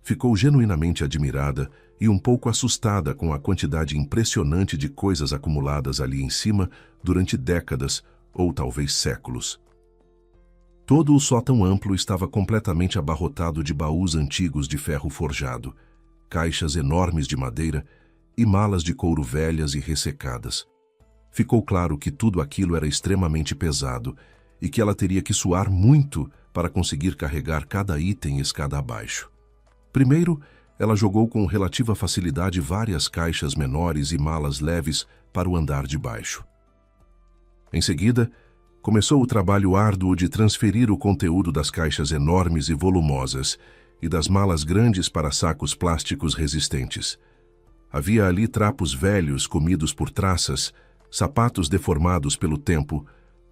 Ficou genuinamente admirada e um pouco assustada com a quantidade impressionante de coisas acumuladas ali em cima durante décadas ou talvez séculos. Todo o sótão amplo estava completamente abarrotado de baús antigos de ferro forjado, caixas enormes de madeira e malas de couro velhas e ressecadas. Ficou claro que tudo aquilo era extremamente pesado e que ela teria que suar muito para conseguir carregar cada item escada abaixo. Primeiro, ela jogou com relativa facilidade várias caixas menores e malas leves para o andar de baixo. Em seguida, começou o trabalho árduo de transferir o conteúdo das caixas enormes e volumosas e das malas grandes para sacos plásticos resistentes. Havia ali trapos velhos comidos por traças, sapatos deformados pelo tempo,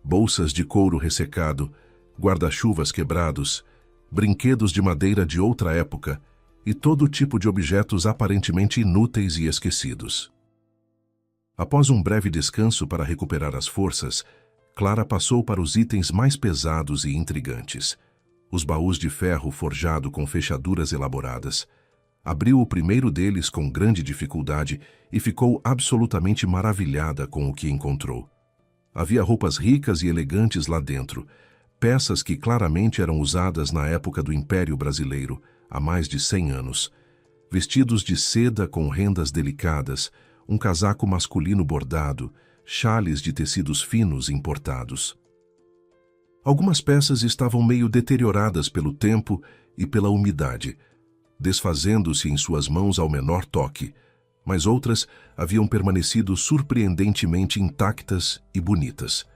bolsas de couro ressecado, guarda-chuvas quebrados, brinquedos de madeira de outra época e todo tipo de objetos aparentemente inúteis e esquecidos. Após um breve descanso para recuperar as forças, Clara passou para os itens mais pesados e intrigantes. Os baús de ferro forjado com fechaduras elaboradas. Abriu o primeiro deles com grande dificuldade e ficou absolutamente maravilhada com o que encontrou. Havia roupas ricas e elegantes lá dentro, peças que claramente eram usadas na época do Império Brasileiro, há mais de 100 anos. Vestidos de seda com rendas delicadas, um casaco masculino bordado, xales de tecidos finos importados. Algumas peças estavam meio deterioradas pelo tempo e pela umidade, desfazendo-se em suas mãos ao menor toque, mas outras haviam permanecido surpreendentemente intactas e bonitas.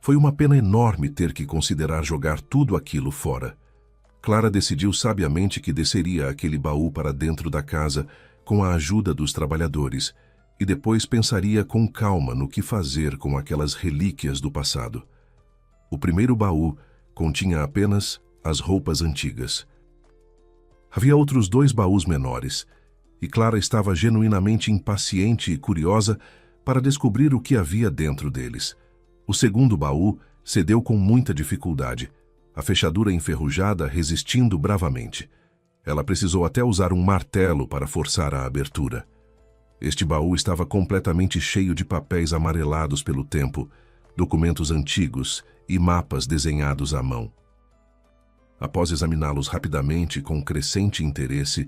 Foi uma pena enorme ter que considerar jogar tudo aquilo fora. Clara decidiu sabiamente que desceria aquele baú para dentro da casa com a ajuda dos trabalhadores e depois pensaria com calma no que fazer com aquelas relíquias do passado. O primeiro baú continha apenas as roupas antigas. Havia outros 2 baús menores, e Clara estava genuinamente impaciente e curiosa para descobrir o que havia dentro deles. O segundo baú cedeu com muita dificuldade, a fechadura enferrujada resistindo bravamente. Ela precisou até usar um martelo para forçar a abertura. Este baú estava completamente cheio de papéis amarelados pelo tempo, documentos antigos e mapas desenhados à mão. Após examiná-los rapidamente com crescente interesse,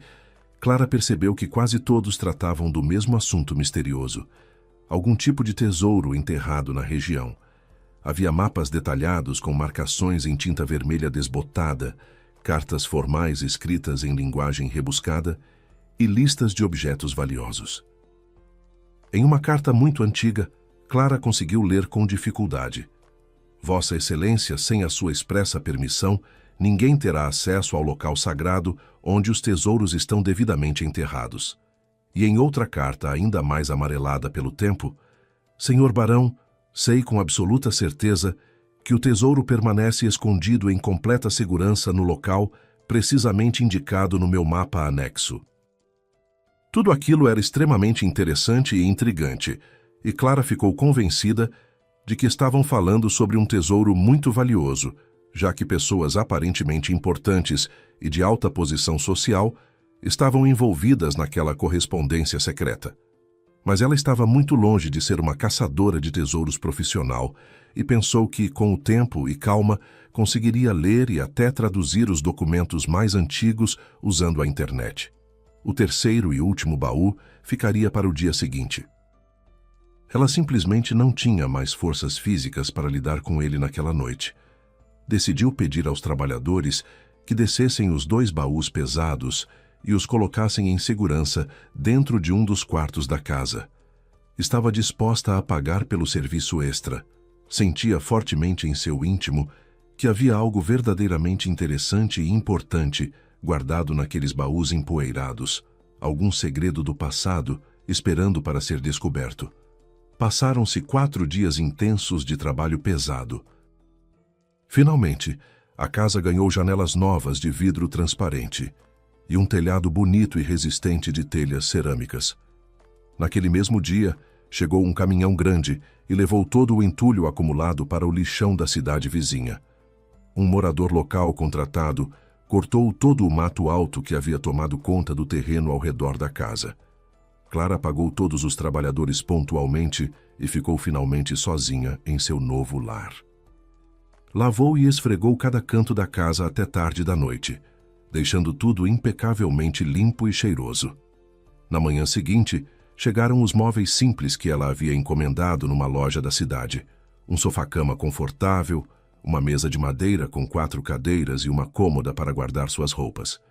Clara percebeu que quase todos tratavam do mesmo assunto misterioso, algum tipo de tesouro enterrado na região. Havia mapas detalhados com marcações em tinta vermelha desbotada, cartas formais escritas em linguagem rebuscada e listas de objetos valiosos. Em uma carta muito antiga, Clara conseguiu ler com dificuldade: Vossa Excelência, sem a sua expressa permissão, ninguém terá acesso ao local sagrado onde os tesouros estão devidamente enterrados. E em outra carta, ainda mais amarelada pelo tempo: Senhor Barão, sei com absoluta certeza que o tesouro permanece escondido em completa segurança no local precisamente indicado no meu mapa anexo. Tudo aquilo era extremamente interessante e intrigante, e Clara ficou convencida de que estavam falando sobre um tesouro muito valioso, já que pessoas aparentemente importantes e de alta posição social estavam envolvidas naquela correspondência secreta. Mas ela estava muito longe de ser uma caçadora de tesouros profissional e pensou que, com o tempo e calma, conseguiria ler e até traduzir os documentos mais antigos usando a internet. O terceiro e último baú ficaria para o dia seguinte. Ela simplesmente não tinha mais forças físicas para lidar com ele naquela noite. Decidiu pedir aos trabalhadores que descessem os 2 baús pesados e os colocassem em segurança dentro de um dos quartos da casa. Estava disposta a pagar pelo serviço extra. Sentia fortemente em seu íntimo que havia algo verdadeiramente interessante e importante guardado naqueles baús empoeirados, algum segredo do passado esperando para ser descoberto. Passaram-se 4 dias intensos de trabalho pesado. Finalmente, a casa ganhou janelas novas de vidro transparente e um telhado bonito e resistente de telhas cerâmicas. Naquele mesmo dia, chegou um caminhão grande e levou todo o entulho acumulado para o lixão da cidade vizinha. Um morador local contratado cortou todo o mato alto que havia tomado conta do terreno ao redor da casa. Clara pagou todos os trabalhadores pontualmente e ficou finalmente sozinha em seu novo lar. Lavou e esfregou cada canto da casa até tarde da noite, deixando tudo impecavelmente limpo e cheiroso. Na manhã seguinte, chegaram os móveis simples que ela havia encomendado numa loja da cidade. Um sofá-cama confortável, uma mesa de madeira com 4 cadeiras e uma cômoda para guardar suas roupas.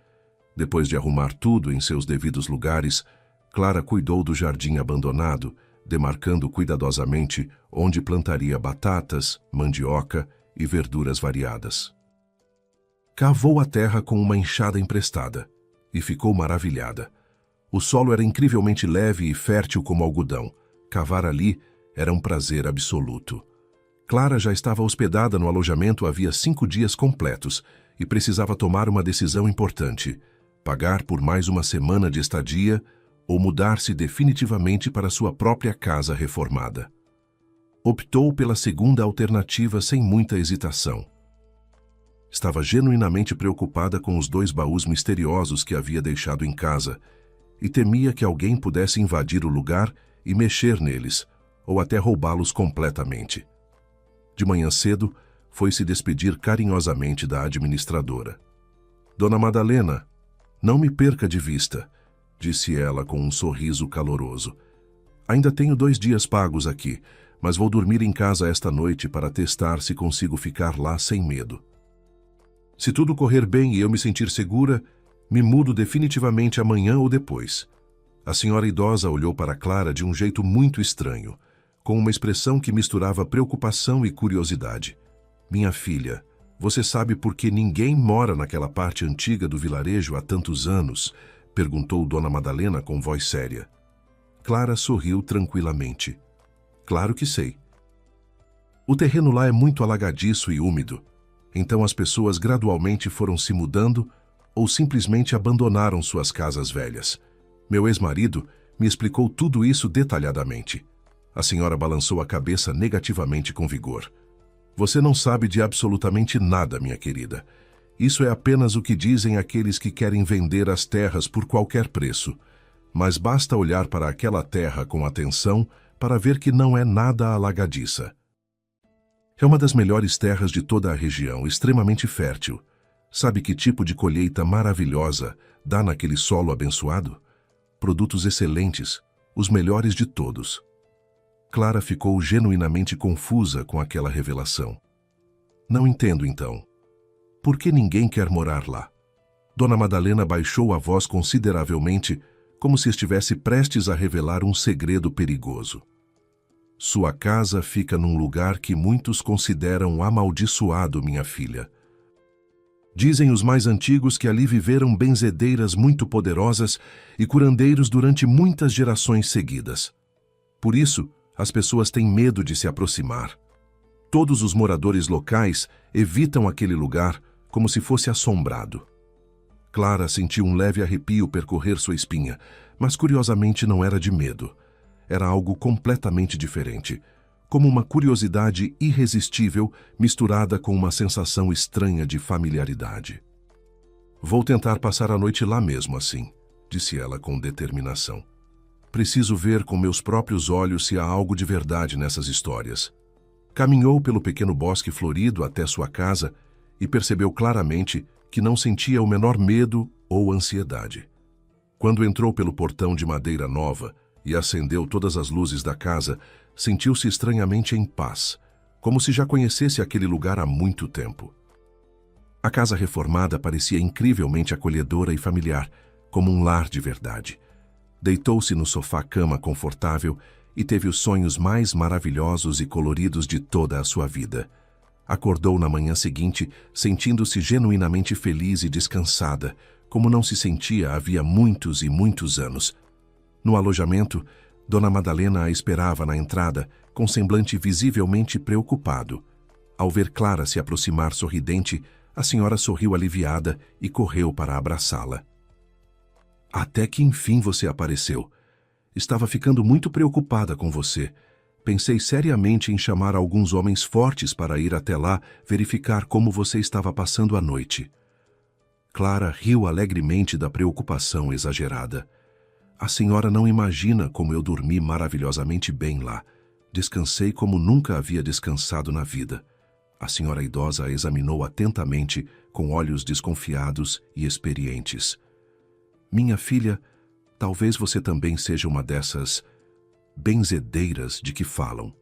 Depois de arrumar tudo em seus devidos lugares, Clara cuidou do jardim abandonado, demarcando cuidadosamente onde plantaria batatas, mandioca e verduras variadas. Cavou a terra com uma enxada emprestada e ficou maravilhada. O solo era incrivelmente leve e fértil como algodão. Cavar ali era um prazer absoluto. Clara já estava hospedada no alojamento havia 5 dias completos e precisava tomar uma decisão importante: pagar por mais uma semana de estadia ou mudar-se definitivamente para sua própria casa reformada. Optou pela segunda alternativa sem muita hesitação. Estava genuinamente preocupada com os 2 baús misteriosos que havia deixado em casa e temia que alguém pudesse invadir o lugar e mexer neles, ou até roubá-los completamente. De manhã cedo, foi se despedir carinhosamente da administradora. "Dona Madalena, não me perca de vista", disse ela com um sorriso caloroso. "Ainda tenho 2 dias pagos aqui, mas vou dormir em casa esta noite para testar se consigo ficar lá sem medo. Se tudo correr bem e eu me sentir segura, me mudo definitivamente amanhã ou depois." A senhora idosa olhou para Clara de um jeito muito estranho, com uma expressão que misturava preocupação e curiosidade. "Minha filha, você sabe por que ninguém mora naquela parte antiga do vilarejo há tantos anos?" perguntou Dona Madalena com voz séria. Clara sorriu tranquilamente. "Claro que sei. O terreno lá é muito alagadiço e úmido, então as pessoas gradualmente foram se mudando ou simplesmente abandonaram suas casas velhas. Meu ex-marido me explicou tudo isso detalhadamente." A senhora balançou a cabeça negativamente com vigor. "Você não sabe de absolutamente nada, minha querida. Isso é apenas o que dizem aqueles que querem vender as terras por qualquer preço. Mas basta olhar para aquela terra com atenção para ver que não é nada alagadiça. É uma das melhores terras de toda a região, extremamente fértil. Sabe que tipo de colheita maravilhosa dá naquele solo abençoado? Produtos excelentes, os melhores de todos." Clara ficou genuinamente confusa com aquela revelação. "Não entendo, então. Por que ninguém quer morar lá?" Dona Madalena baixou a voz consideravelmente, como se estivesse prestes a revelar um segredo perigoso. "Sua casa fica num lugar que muitos consideram amaldiçoado, minha filha. Dizem os mais antigos que ali viveram benzedeiras muito poderosas e curandeiros durante muitas gerações seguidas. Por isso, as pessoas têm medo de se aproximar. Todos os moradores locais evitam aquele lugar como se fosse assombrado." Clara sentiu um leve arrepio percorrer sua espinha, mas curiosamente não era de medo. Era algo completamente diferente, como uma curiosidade irresistível misturada com uma sensação estranha de familiaridade. "Vou tentar passar a noite lá mesmo assim", disse ela com determinação. "Preciso ver com meus próprios olhos se há algo de verdade nessas histórias." Caminhou pelo pequeno bosque florido até sua casa e percebeu claramente que não sentia o menor medo ou ansiedade. Quando entrou pelo portão de madeira nova e acendeu todas as luzes da casa, sentiu-se estranhamente em paz, como se já conhecesse aquele lugar há muito tempo. A casa reformada parecia incrivelmente acolhedora e familiar, como um lar de verdade. Deitou-se no sofá-cama confortável e teve os sonhos mais maravilhosos e coloridos de toda a sua vida. Acordou na manhã seguinte, sentindo-se genuinamente feliz e descansada, como não se sentia havia muitos e muitos anos. No alojamento, Dona Madalena a esperava na entrada, com semblante visivelmente preocupado. Ao ver Clara se aproximar sorridente, a senhora sorriu aliviada e correu para abraçá-la. Até que enfim você apareceu. Estava ficando muito preocupada com você. Pensei seriamente em chamar alguns homens fortes para ir até lá verificar como você estava passando a noite. Clara riu alegremente da preocupação exagerada. A senhora não imagina como eu dormi maravilhosamente bem lá. Descansei como nunca havia descansado na vida. A senhora idosa a examinou atentamente, com olhos desconfiados e experientes. Minha filha, talvez você também seja uma dessas benzedeiras de que falam.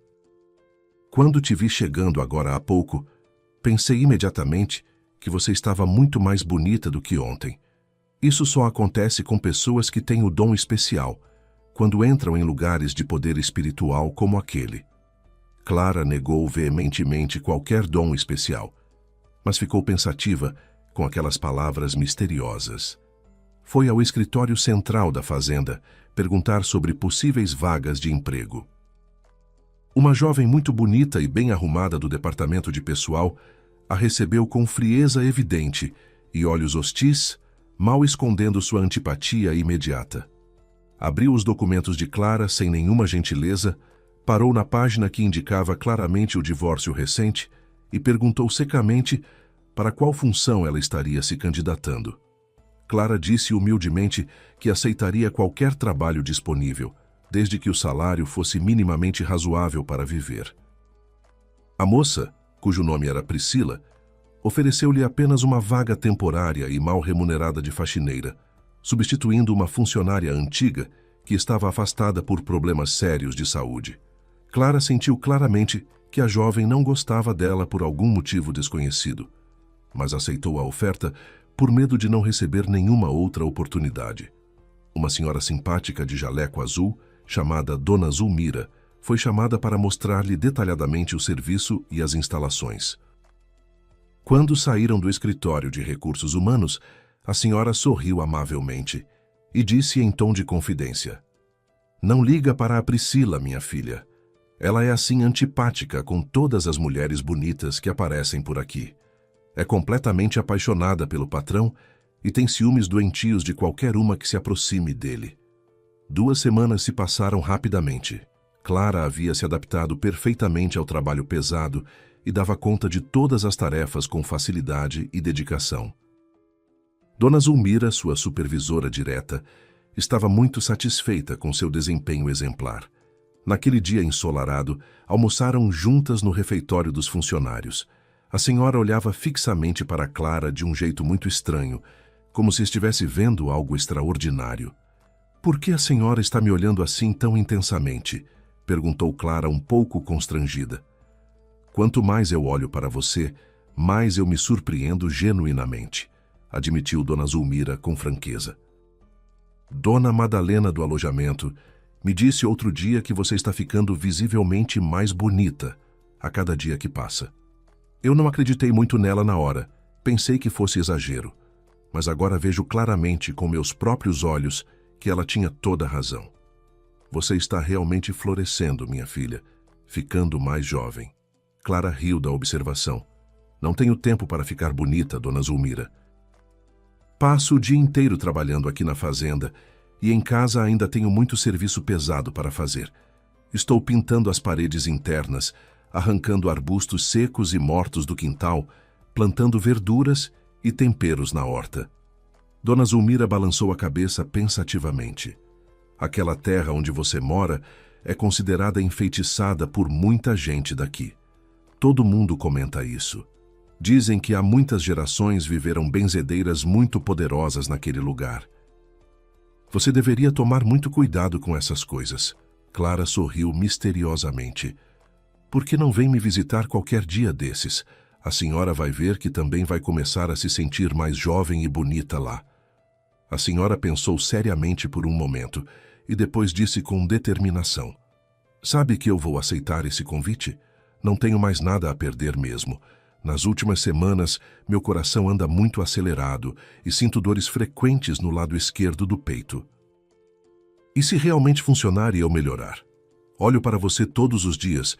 Quando te vi chegando agora há pouco, pensei imediatamente que você estava muito mais bonita do que ontem. Isso só acontece com pessoas que têm o dom especial, quando entram em lugares de poder espiritual como aquele. Clara negou veementemente qualquer dom especial, mas ficou pensativa com aquelas palavras misteriosas. Foi ao escritório central da fazenda perguntar sobre possíveis vagas de emprego. Uma jovem muito bonita e bem arrumada do departamento de pessoal a recebeu com frieza evidente e olhos hostis, mal escondendo sua antipatia imediata. Abriu os documentos de Clara sem nenhuma gentileza, parou na página que indicava claramente o divórcio recente e perguntou secamente para qual função ela estaria se candidatando. Clara disse humildemente que aceitaria qualquer trabalho disponível, desde que o salário fosse minimamente razoável para viver. A moça, cujo nome era Priscila, ofereceu-lhe apenas uma vaga temporária e mal remunerada de faxineira, substituindo uma funcionária antiga que estava afastada por problemas sérios de saúde. Clara sentiu claramente que a jovem não gostava dela por algum motivo desconhecido, mas aceitou a oferta por medo de não receber nenhuma outra oportunidade. Uma senhora simpática de jaleco azul, chamada Dona Zulmira, foi chamada para mostrar-lhe detalhadamente o serviço e as instalações. Quando saíram do escritório de recursos humanos, a senhora sorriu amavelmente e disse em tom de confidência: "Não liga para a Priscila, minha filha. Ela é assim antipática com todas as mulheres bonitas que aparecem por aqui. É completamente apaixonada pelo patrão e tem ciúmes doentios de qualquer uma que se aproxime dele." 2 semanas se passaram rapidamente. Clara havia se adaptado perfeitamente ao trabalho pesado e dava conta de todas as tarefas com facilidade e dedicação. Dona Zulmira, sua supervisora direta, estava muito satisfeita com seu desempenho exemplar. Naquele dia ensolarado, almoçaram juntas no refeitório dos funcionários. A senhora olhava fixamente para Clara de um jeito muito estranho, como se estivesse vendo algo extraordinário. "Por que a senhora está me olhando assim tão intensamente?" perguntou Clara um pouco constrangida. "Quanto mais eu olho para você, mais eu me surpreendo genuinamente", admitiu Dona Zulmira com franqueza. "Dona Madalena do alojamento me disse outro dia que você está ficando visivelmente mais bonita a cada dia que passa. Eu não acreditei muito nela na hora, pensei que fosse exagero, mas agora vejo claramente com meus próprios olhos que ela tinha toda a razão. Você está realmente florescendo, minha filha, ficando mais jovem." Clara riu da observação. "Não tenho tempo para ficar bonita, Dona Zulmira. Passo o dia inteiro trabalhando aqui na fazenda e em casa ainda tenho muito serviço pesado para fazer. Estou pintando as paredes internas, arrancando arbustos secos e mortos do quintal, plantando verduras e temperos na horta." Dona Zulmira balançou a cabeça pensativamente. "Aquela terra onde você mora é considerada enfeitiçada por muita gente daqui. Todo mundo comenta isso. Dizem que há muitas gerações viveram benzedeiras muito poderosas naquele lugar. Você deveria tomar muito cuidado com essas coisas." Clara sorriu misteriosamente. "Por que não vem me visitar qualquer dia desses? A senhora vai ver que também vai começar a se sentir mais jovem e bonita lá." A senhora pensou seriamente por um momento e depois disse com determinação: "Sabe que eu vou aceitar esse convite? Não tenho mais nada a perder mesmo. Nas últimas semanas, meu coração anda muito acelerado e sinto dores frequentes no lado esquerdo do peito." E se realmente funcionar e eu melhorar? Olho para você todos os dias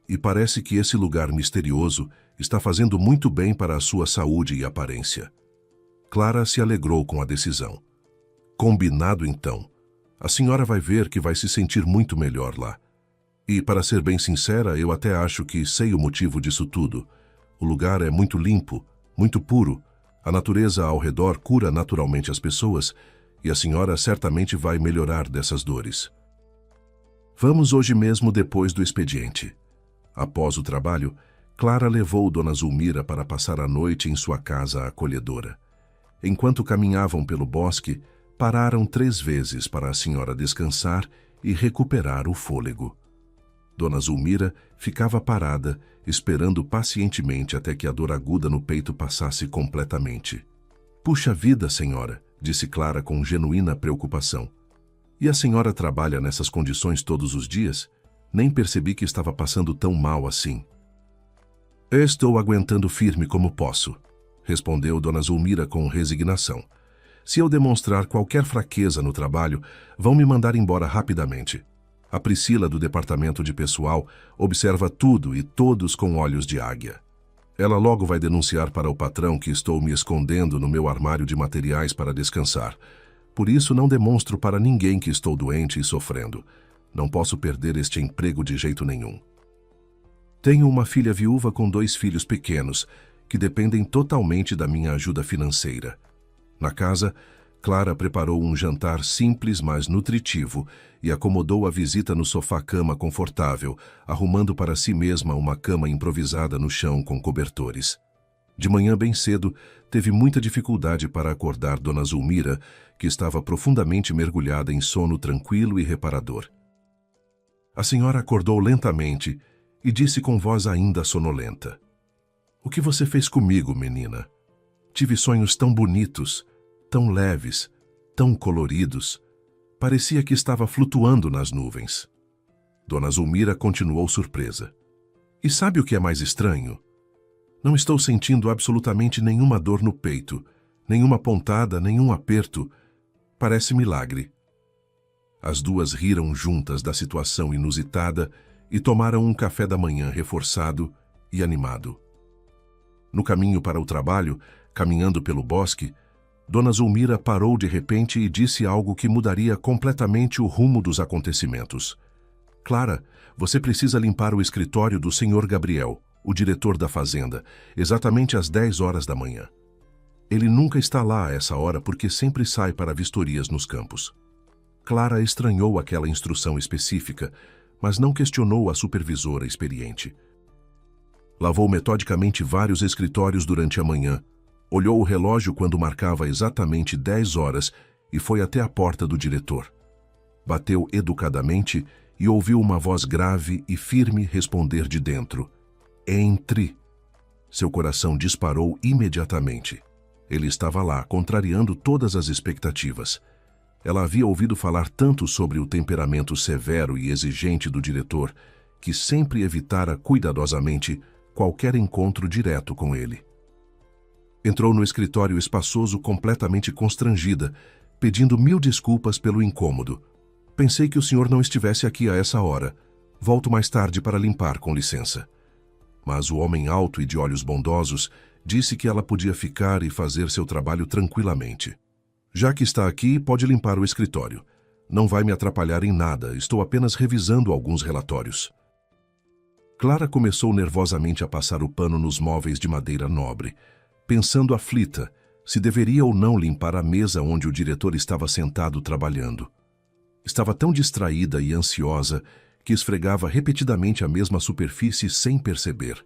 e parece que esse lugar misterioso está fazendo muito bem para a sua saúde e aparência. Clara se alegrou com a decisão. Combinado então. A senhora vai ver que vai se sentir muito melhor lá. E, para ser bem sincera, eu até acho que sei o motivo disso tudo. O lugar é muito limpo, muito puro. A natureza ao redor cura naturalmente as pessoas e a senhora certamente vai melhorar dessas dores. Vamos hoje mesmo depois do expediente. Após o trabalho, Clara levou Dona Zulmira para passar a noite em sua casa acolhedora. Enquanto caminhavam pelo bosque, pararam 3 vezes para a senhora descansar e recuperar o fôlego. Dona Zulmira ficava parada, esperando pacientemente até que a dor aguda no peito passasse completamente. "Puxa vida, senhora", disse Clara com genuína preocupação. "E a senhora trabalha nessas condições todos os dias? Nem percebi que estava passando tão mal assim." "Estou aguentando firme como posso", respondeu Dona Zulmira com resignação. "Se eu demonstrar qualquer fraqueza no trabalho, vão me mandar embora rapidamente. A Priscila, do departamento de pessoal, observa tudo e todos com olhos de águia. Ela logo vai denunciar para o patrão que estou me escondendo no meu armário de materiais para descansar. Por isso não demonstro para ninguém que estou doente e sofrendo. Não posso perder este emprego de jeito nenhum. Tenho uma filha viúva com 2 filhos pequenos, que dependem totalmente da minha ajuda financeira." Na casa, Clara preparou um jantar simples, mas nutritivo, e acomodou a visita no sofá-cama confortável, arrumando para si mesma uma cama improvisada no chão com cobertores. De manhã bem cedo, teve muita dificuldade para acordar Dona Zulmira, que estava profundamente mergulhada em sono tranquilo e reparador. A senhora acordou lentamente e disse com voz ainda sonolenta: "O que você fez comigo, menina? Tive sonhos tão bonitos, tão leves, tão coloridos. Parecia que estava flutuando nas nuvens." Dona Zulmira continuou surpresa. "E sabe o que é mais estranho? Não estou sentindo absolutamente nenhuma dor no peito, nenhuma pontada, nenhum aperto. Parece milagre." As duas riram juntas da situação inusitada e tomaram um café da manhã reforçado e animado. No caminho para o trabalho, caminhando pelo bosque, Dona Zulmira parou de repente e disse algo que mudaria completamente o rumo dos acontecimentos. "Clara, você precisa limpar o escritório do Sr. Gabriel, o diretor da fazenda, exatamente às 10 horas da manhã. Ele nunca está lá a essa hora porque sempre sai para vistorias nos campos." Clara estranhou aquela instrução específica, mas não questionou a supervisora experiente. Lavou metodicamente vários escritórios durante a manhã, olhou o relógio quando marcava exatamente 10 horas e foi até a porta do diretor. Bateu educadamente e ouviu uma voz grave e firme responder de dentro: "Entre." Seu coração disparou imediatamente. Ele estava lá, contrariando todas as expectativas. Ela havia ouvido falar tanto sobre o temperamento severo e exigente do diretor, que sempre evitara cuidadosamente qualquer encontro direto com ele. Entrou no escritório espaçoso completamente constrangida, pedindo 1000 desculpas pelo incômodo. "Pensei que o senhor não estivesse aqui a essa hora. Volto mais tarde para limpar, com licença." Mas o homem alto e de olhos bondosos disse que ela podia ficar e fazer seu trabalho tranquilamente. "Já que está aqui, pode limpar o escritório. Não vai me atrapalhar em nada, estou apenas revisando alguns relatórios." Clara começou nervosamente a passar o pano nos móveis de madeira nobre, pensando aflita se deveria ou não limpar a mesa onde o diretor estava sentado trabalhando. Estava tão distraída e ansiosa que esfregava repetidamente a mesma superfície sem perceber.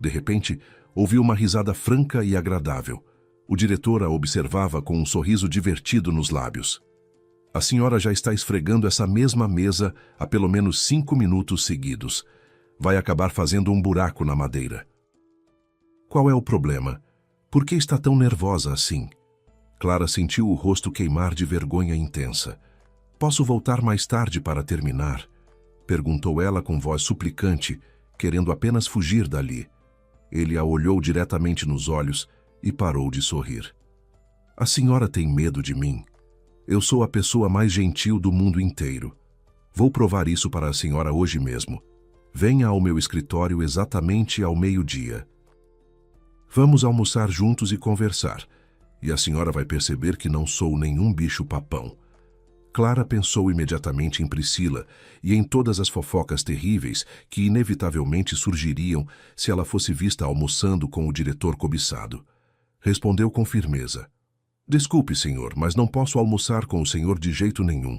De repente, ouviu uma risada franca e agradável. O diretor a observava com um sorriso divertido nos lábios. "A senhora já está esfregando essa mesma mesa há pelo menos 5 minutos seguidos. Vai acabar fazendo um buraco na madeira." "Qual é o problema? Por que está tão nervosa assim?" Clara sentiu o rosto queimar de vergonha intensa. "Posso voltar mais tarde para terminar?" perguntou ela com voz suplicante, querendo apenas fugir dali. Ele a olhou diretamente nos olhos e parou de sorrir. "A senhora tem medo de mim?" Eu sou a pessoa mais gentil do mundo inteiro. Vou provar isso para a senhora hoje mesmo. Venha ao meu escritório exatamente ao meio-dia. Vamos almoçar juntos e conversar, e a senhora vai perceber que não sou nenhum bicho-papão. Clara pensou imediatamente em Priscila e em todas as fofocas terríveis que inevitavelmente surgiriam se ela fosse vista almoçando com o diretor cobiçado. Respondeu com firmeza: Desculpe, senhor, mas não posso almoçar com o senhor de jeito nenhum.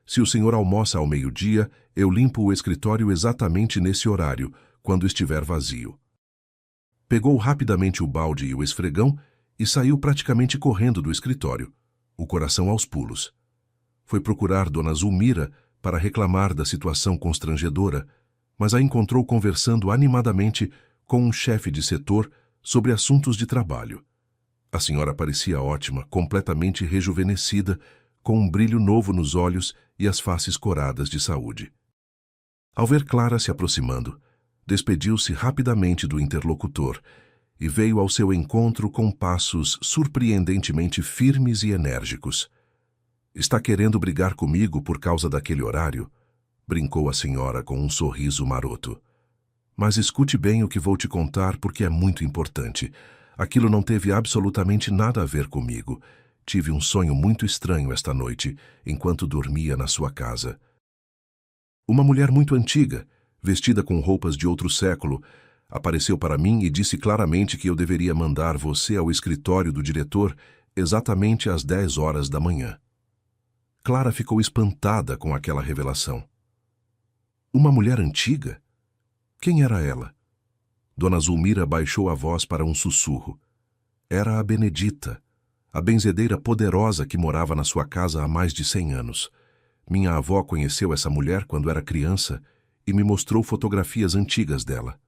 Se o senhor almoça ao meio-dia, eu limpo o escritório exatamente nesse horário, quando estiver vazio. Pegou rapidamente o balde e o esfregão e saiu praticamente correndo do escritório, o coração aos pulos. Foi procurar Dona Zulmira para reclamar da situação constrangedora, mas a encontrou conversando animadamente com um chefe de setor sobre assuntos de trabalho. A senhora parecia ótima, completamente rejuvenescida, com um brilho novo nos olhos e as faces coradas de saúde. Ao ver Clara se aproximando, despediu-se rapidamente do interlocutor e veio ao seu encontro com passos surpreendentemente firmes e enérgicos. Está querendo brigar comigo por causa daquele horário? Brincou a senhora com um sorriso maroto. Mas escute bem o que vou te contar porque é muito importante. Aquilo não teve absolutamente nada a ver comigo. Tive um sonho muito estranho esta noite, enquanto dormia na sua casa. Uma mulher muito antiga, vestida com roupas de outro século, apareceu para mim e disse claramente que eu deveria mandar você ao escritório do diretor exatamente às 10 horas da manhã. Clara ficou espantada com aquela revelação. Uma mulher antiga? Quem era ela? Dona Zulmira baixou a voz para um sussurro. Era a Benedita, a benzedeira poderosa que morava na sua casa há mais de 100 anos. Minha avó conheceu essa mulher quando era criança e me mostrou fotografias antigas dela.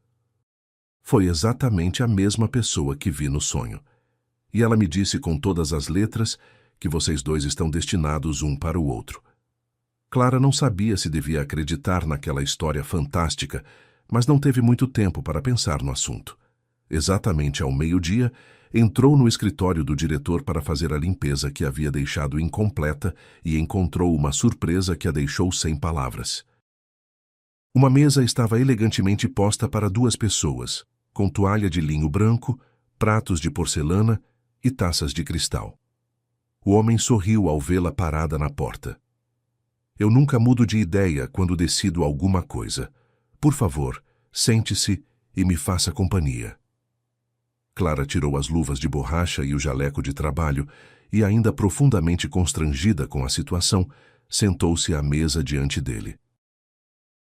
Foi exatamente a mesma pessoa que vi no sonho. E ela me disse com todas as letras que vocês dois estão destinados um para o outro. Clara não sabia se devia acreditar naquela história fantástica, mas não teve muito tempo para pensar no assunto. Exatamente ao meio-dia, entrou no escritório do diretor para fazer a limpeza que havia deixado incompleta e encontrou uma surpresa que a deixou sem palavras. Uma mesa estava elegantemente posta para 2 pessoas, com toalha de linho branco, pratos de porcelana e taças de cristal. O homem sorriu ao vê-la parada na porta. Eu nunca mudo de ideia quando decido alguma coisa. Por favor, sente-se e me faça companhia. Clara tirou as luvas de borracha e o jaleco de trabalho e, ainda profundamente constrangida com a situação, sentou-se à mesa diante dele.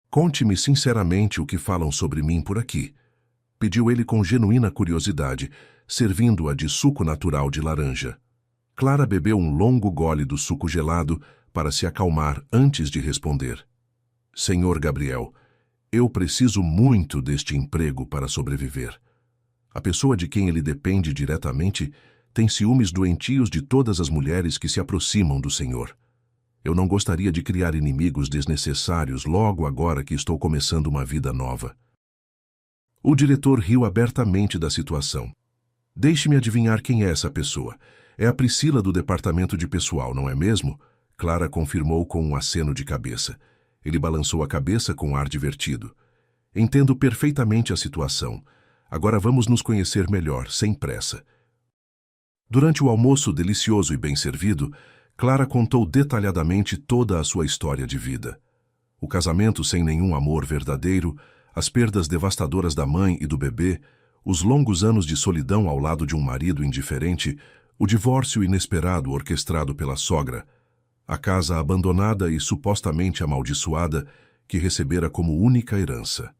Conte-me sinceramente o que falam sobre mim por aqui, pediu ele com genuína curiosidade, servindo-a de suco natural de laranja. Clara bebeu um longo gole do suco gelado para se acalmar antes de responder. Senhor Gabriel, eu preciso muito deste emprego para sobreviver. A pessoa de quem ele depende diretamente tem ciúmes doentios de todas as mulheres que se aproximam do Senhor. Eu não gostaria de criar inimigos desnecessários logo agora que estou começando uma vida nova. O diretor riu abertamente da situação. Deixe-me adivinhar quem é essa pessoa. É a Priscila do departamento de pessoal, não é mesmo? Clara confirmou com um aceno de cabeça. Ele balançou a cabeça com ar divertido. Entendo perfeitamente a situação. Agora vamos nos conhecer melhor, sem pressa. Durante o almoço delicioso e bem servido, Clara contou detalhadamente toda a sua história de vida. O casamento sem nenhum amor verdadeiro, as perdas devastadoras da mãe e do bebê, os longos anos de solidão ao lado de um marido indiferente, o divórcio inesperado orquestrado pela sogra, a casa abandonada e supostamente amaldiçoada que recebera como única herança.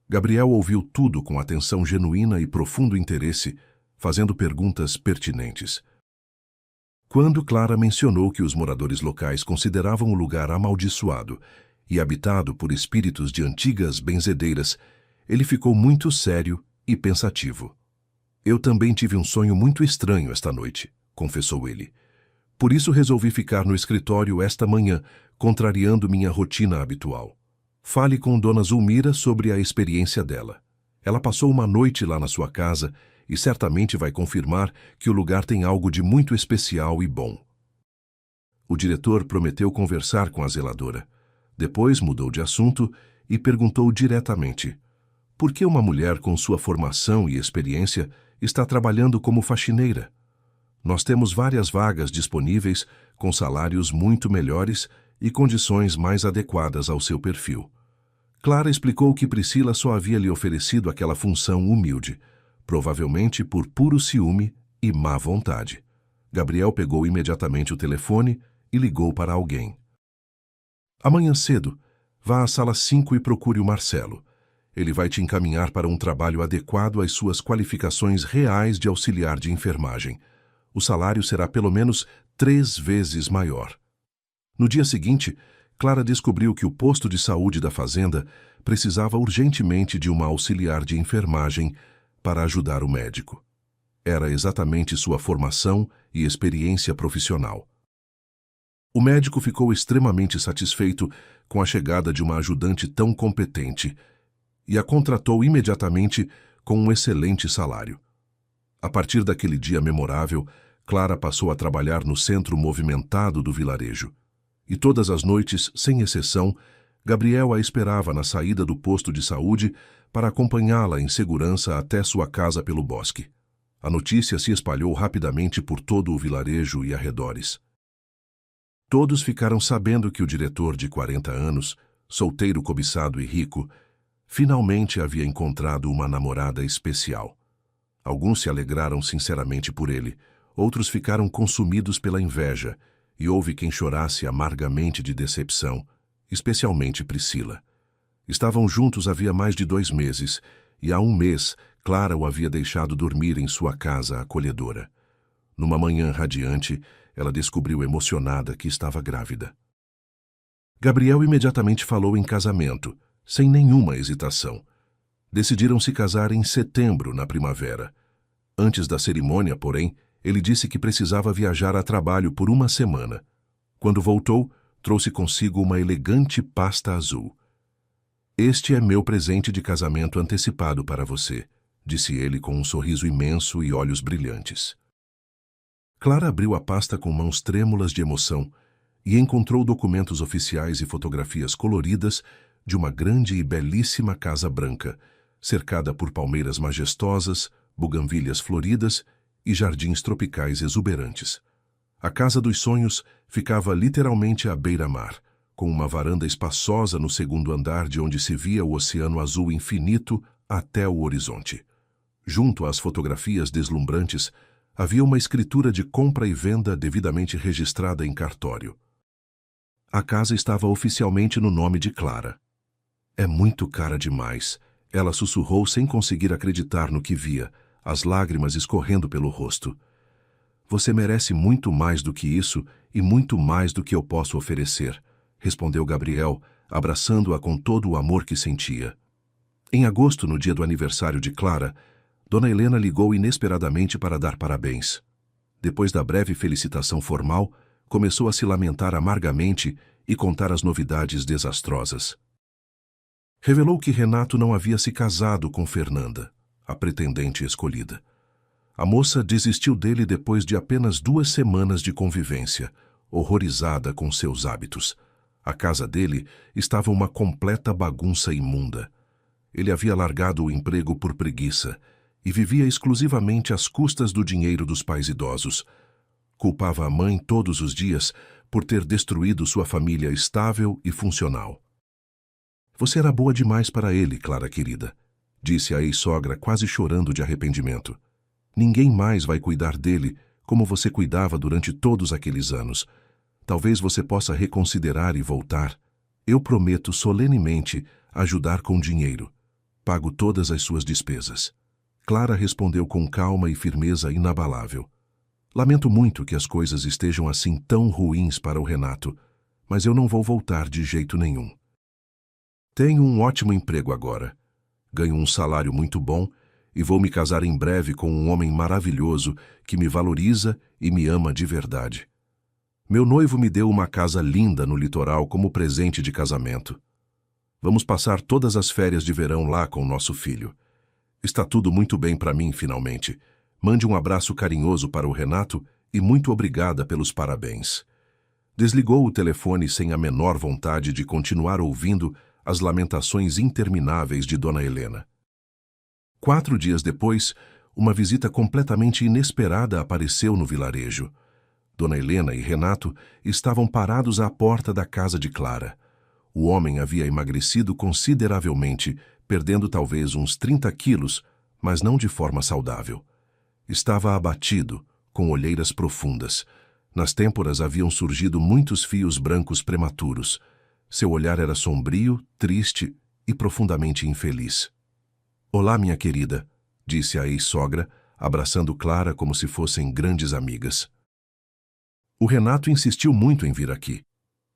Gabriel ouviu tudo com atenção genuína e profundo interesse, fazendo perguntas pertinentes. Quando Clara mencionou que os moradores locais consideravam o lugar amaldiçoado e habitado por espíritos de antigas benzedeiras, ele ficou muito sério e pensativo. Eu também tive um sonho muito estranho esta noite, confessou ele. Por isso resolvi ficar no escritório esta manhã, contrariando minha rotina habitual. Fale com Dona Zulmira sobre a experiência dela. Ela passou uma noite lá na sua casa e certamente vai confirmar que o lugar tem algo de muito especial e bom. O diretor prometeu conversar com a zeladora. Depois mudou de assunto e perguntou diretamente: por que uma mulher com sua formação e experiência está trabalhando como faxineira? Nós temos várias vagas disponíveis com salários muito melhores e condições mais adequadas ao seu perfil. Clara explicou que Priscila só havia lhe oferecido aquela função humilde, provavelmente por puro ciúme e má vontade. Gabriel pegou imediatamente o telefone e ligou para alguém. Amanhã cedo, vá à sala 5 e procure o Marcelo. Ele vai te encaminhar para um trabalho adequado às suas qualificações reais de auxiliar de enfermagem. O salário será pelo menos 3 vezes maior. No dia seguinte, Clara descobriu que o posto de saúde da fazenda precisava urgentemente de uma auxiliar de enfermagem para ajudar o médico. Era exatamente sua formação e experiência profissional. O médico ficou extremamente satisfeito com a chegada de uma ajudante tão competente e a contratou imediatamente com um excelente salário. A partir daquele dia memorável, Clara passou a trabalhar no centro movimentado do vilarejo. E todas as noites, sem exceção, Gabriel a esperava na saída do posto de saúde para acompanhá-la em segurança até sua casa pelo bosque. A notícia se espalhou rapidamente por todo o vilarejo e arredores. Todos ficaram sabendo que o diretor de 40 anos, solteiro, cobiçado e rico, finalmente havia encontrado uma namorada especial. Alguns se alegraram sinceramente por ele, outros ficaram consumidos pela inveja, e houve quem chorasse amargamente de decepção, especialmente Priscila. Estavam juntos havia mais de 2 meses, e há 1 mês Clara o havia deixado dormir em sua casa acolhedora. Numa manhã radiante, ela descobriu emocionada que estava grávida. Gabriel imediatamente falou em casamento, sem nenhuma hesitação. Decidiram se casar em setembro, na primavera. Antes da cerimônia, porém, ele disse que precisava viajar a trabalho por 1 semana. Quando voltou, trouxe consigo uma elegante pasta azul. Este é meu presente de casamento antecipado para você, disse ele com um sorriso imenso e olhos brilhantes. Clara abriu a pasta com mãos trêmulas de emoção e encontrou documentos oficiais e fotografias coloridas de uma grande e belíssima casa branca, cercada por palmeiras majestosas, buganvílias floridas e jardins tropicais exuberantes. A casa dos sonhos ficava literalmente à beira-mar, com uma varanda espaçosa no 2º andar de onde se via o oceano azul infinito até o horizonte. Junto às fotografias deslumbrantes, havia uma escritura de compra e venda devidamente registrada em cartório. A casa estava oficialmente no nome de Clara. É muito cara demais, ela sussurrou sem conseguir acreditar no que via, as lágrimas escorrendo pelo rosto. Você merece muito mais do que isso e muito mais do que eu posso oferecer, respondeu Gabriel, abraçando-a com todo o amor que sentia. Em agosto, no dia do aniversário de Clara, Dona Helena ligou inesperadamente para dar parabéns. Depois da breve felicitação formal, começou a se lamentar amargamente e contar as novidades desastrosas. Revelou que Renato não havia se casado com Fernanda, a pretendente escolhida. A moça desistiu dele depois de apenas 2 semanas de convivência, horrorizada com seus hábitos. A casa dele estava uma completa bagunça imunda. Ele havia largado o emprego por preguiça e vivia exclusivamente às custas do dinheiro dos pais idosos. Culpava a mãe todos os dias por ter destruído sua família estável e funcional. Você era boa demais para ele, Clara querida, disse a ex-sogra quase chorando de arrependimento. Ninguém mais vai cuidar dele como você cuidava durante todos aqueles anos. Talvez você possa reconsiderar e voltar. Eu prometo solenemente ajudar com dinheiro. Pago todas as suas despesas. Clara respondeu com calma e firmeza inabalável. Lamento muito que as coisas estejam assim tão ruins para o Renato, mas eu não vou voltar de jeito nenhum. Tenho um ótimo emprego agora. Ganho um salário muito bom e vou me casar em breve com um homem maravilhoso que me valoriza e me ama de verdade. Meu noivo me deu uma casa linda no litoral como presente de casamento. Vamos passar todas as férias de verão lá com nosso filho. Está tudo muito bem para mim, finalmente. Mande um abraço carinhoso para o Renato e muito obrigada pelos parabéns. Desligou o telefone sem a menor vontade de continuar ouvindo as lamentações intermináveis de Dona Helena. 4 dias depois, uma visita completamente inesperada apareceu no vilarejo. Dona Helena e Renato estavam parados à porta da casa de Clara. O homem havia emagrecido consideravelmente, perdendo talvez uns 30 quilos, mas não de forma saudável. Estava abatido, com olheiras profundas. Nas têmporas haviam surgido muitos fios brancos prematuros. Seu olhar era sombrio, triste e profundamente infeliz. "Olá, minha querida", disse a ex-sogra, abraçando Clara como se fossem grandes amigas. "O Renato insistiu muito em vir aqui.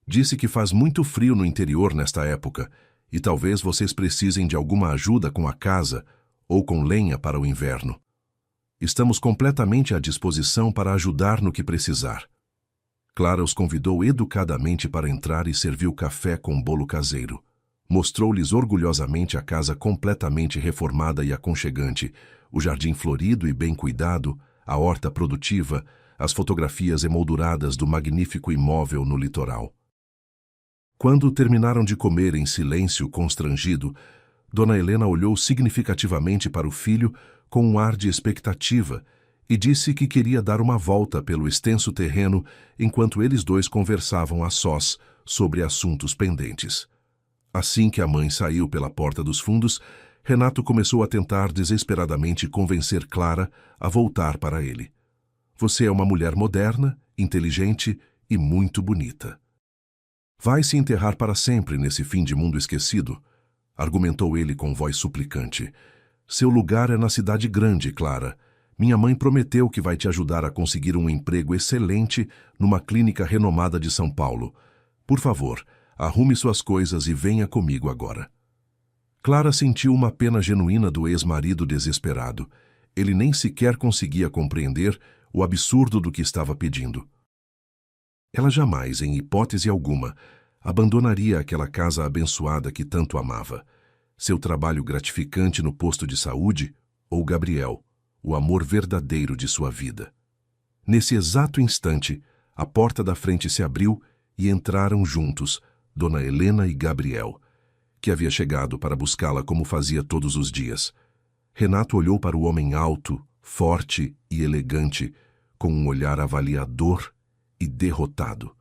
Disse que faz muito frio no interior nesta época e talvez vocês precisem de alguma ajuda com a casa ou com lenha para o inverno. Estamos completamente à disposição para ajudar no que precisar." Clara os convidou educadamente para entrar e serviu café com bolo caseiro. Mostrou-lhes orgulhosamente a casa completamente reformada e aconchegante, o jardim florido e bem cuidado, a horta produtiva, as fotografias emolduradas do magnífico imóvel no litoral. Quando terminaram de comer em silêncio constrangido, Dona Helena olhou significativamente para o filho com um ar de expectativa e disse que queria dar uma volta pelo extenso terreno enquanto eles dois conversavam a sós sobre assuntos pendentes. Assim que a mãe saiu pela porta dos fundos, Renato começou a tentar desesperadamente convencer Clara a voltar para ele. "Você é uma mulher moderna, inteligente e muito bonita. Vai se enterrar para sempre nesse fim de mundo esquecido", argumentou ele com voz suplicante. "Seu lugar é na cidade grande, Clara. Minha mãe prometeu que vai te ajudar a conseguir um emprego excelente numa clínica renomada de São Paulo. Por favor, arrume suas coisas e venha comigo agora." Clara sentiu uma pena genuína do ex-marido desesperado. Ele nem sequer conseguia compreender o absurdo do que estava pedindo. Ela jamais, em hipótese alguma, abandonaria aquela casa abençoada que tanto amava, seu trabalho gratificante no posto de saúde ou Gabriel, o amor verdadeiro de sua vida. Nesse exato instante, a porta da frente se abriu e entraram juntos Dona Helena e Gabriel, que havia chegado para buscá-la como fazia todos os dias. Renato olhou para o homem alto, forte e elegante, com um olhar avaliador e derrotado.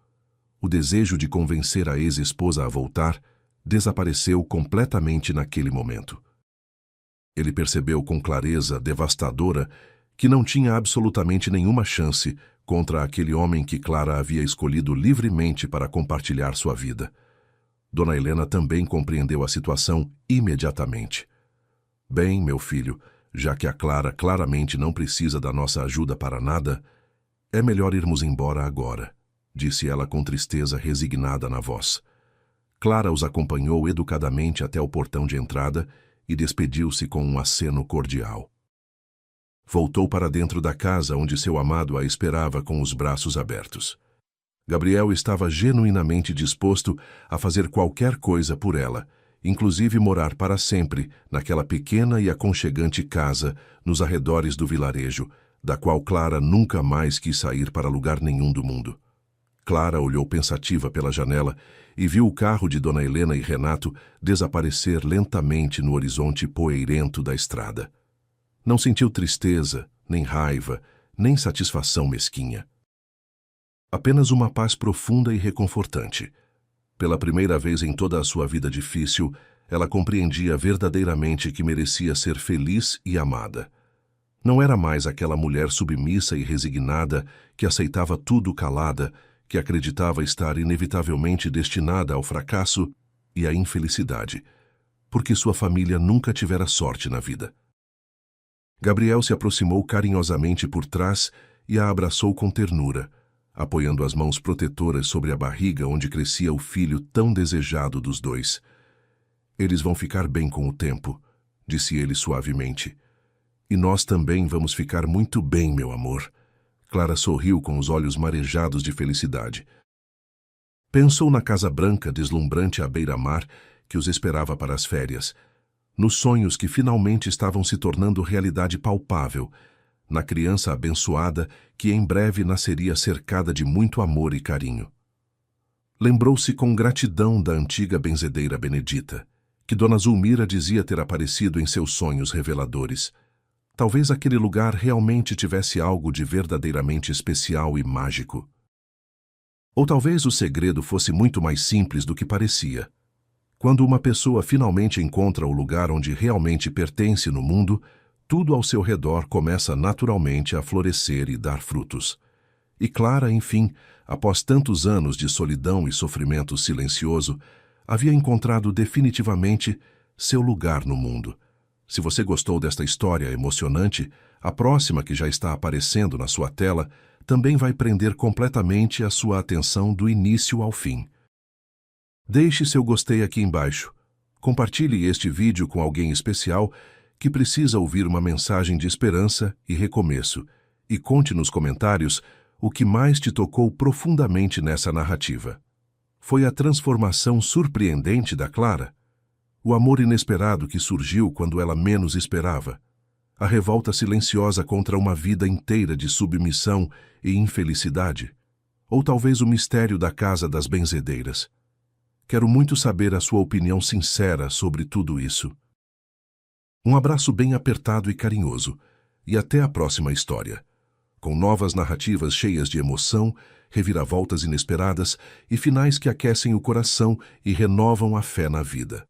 O desejo de convencer a ex-esposa a voltar desapareceu completamente naquele momento. Ele percebeu com clareza devastadora que não tinha absolutamente nenhuma chance contra aquele homem que Clara havia escolhido livremente para compartilhar sua vida. Dona Helena também compreendeu a situação imediatamente. "Bem, meu filho, já que a Clara claramente não precisa da nossa ajuda para nada, é melhor irmos embora agora", disse ela com tristeza resignada na voz. Clara os acompanhou educadamente até o portão de entrada e despediu-se com um aceno cordial. Voltou para dentro da casa onde seu amado a esperava com os braços abertos. Gabriel estava genuinamente disposto a fazer qualquer coisa por ela, inclusive morar para sempre naquela pequena e aconchegante casa nos arredores do vilarejo, da qual Clara nunca mais quis sair para lugar nenhum do mundo. Clara olhou pensativa pela janela e viu o carro de Dona Helena e Renato desaparecer lentamente no horizonte poeirento da estrada. Não sentiu tristeza, nem raiva, nem satisfação mesquinha. Apenas uma paz profunda e reconfortante. Pela primeira vez em toda a sua vida difícil, ela compreendia verdadeiramente que merecia ser feliz e amada. Não era mais aquela mulher submissa e resignada que aceitava tudo calada, que acreditava estar inevitavelmente destinada ao fracasso e à infelicidade, porque sua família nunca tivera sorte na vida. Gabriel se aproximou carinhosamente por trás e a abraçou com ternura, apoiando as mãos protetoras sobre a barriga onde crescia o filho tão desejado dos dois. "Eles vão ficar bem com o tempo", disse ele suavemente. "E nós também vamos ficar muito bem, meu amor." Clara sorriu com os olhos marejados de felicidade. Pensou na casa branca deslumbrante à beira-mar que os esperava para as férias, nos sonhos que finalmente estavam se tornando realidade palpável, na criança abençoada que em breve nasceria cercada de muito amor e carinho. Lembrou-se com gratidão da antiga benzedeira Benedita, que Dona Zulmira dizia ter aparecido em seus sonhos reveladores. Talvez aquele lugar realmente tivesse algo de verdadeiramente especial e mágico. Ou talvez o segredo fosse muito mais simples do que parecia. Quando uma pessoa finalmente encontra o lugar onde realmente pertence no mundo, tudo ao seu redor começa naturalmente a florescer e dar frutos. E Clara, enfim, após tantos anos de solidão e sofrimento silencioso, havia encontrado definitivamente seu lugar no mundo. Se você gostou desta história emocionante, a próxima, que já está aparecendo na sua tela, também vai prender completamente a sua atenção do início ao fim. Deixe seu gostei aqui embaixo. Compartilhe este vídeo com alguém especial que precisa ouvir uma mensagem de esperança e recomeço. E conte nos comentários o que mais te tocou profundamente nessa narrativa. Foi a transformação surpreendente da Clara? O amor inesperado que surgiu quando ela menos esperava? A revolta silenciosa contra uma vida inteira de submissão e infelicidade? Ou talvez o mistério da casa das benzedeiras? Quero muito saber a sua opinião sincera sobre tudo isso. Um abraço bem apertado e carinhoso, e até a próxima história, com novas narrativas cheias de emoção, reviravoltas inesperadas e finais que aquecem o coração e renovam a fé na vida.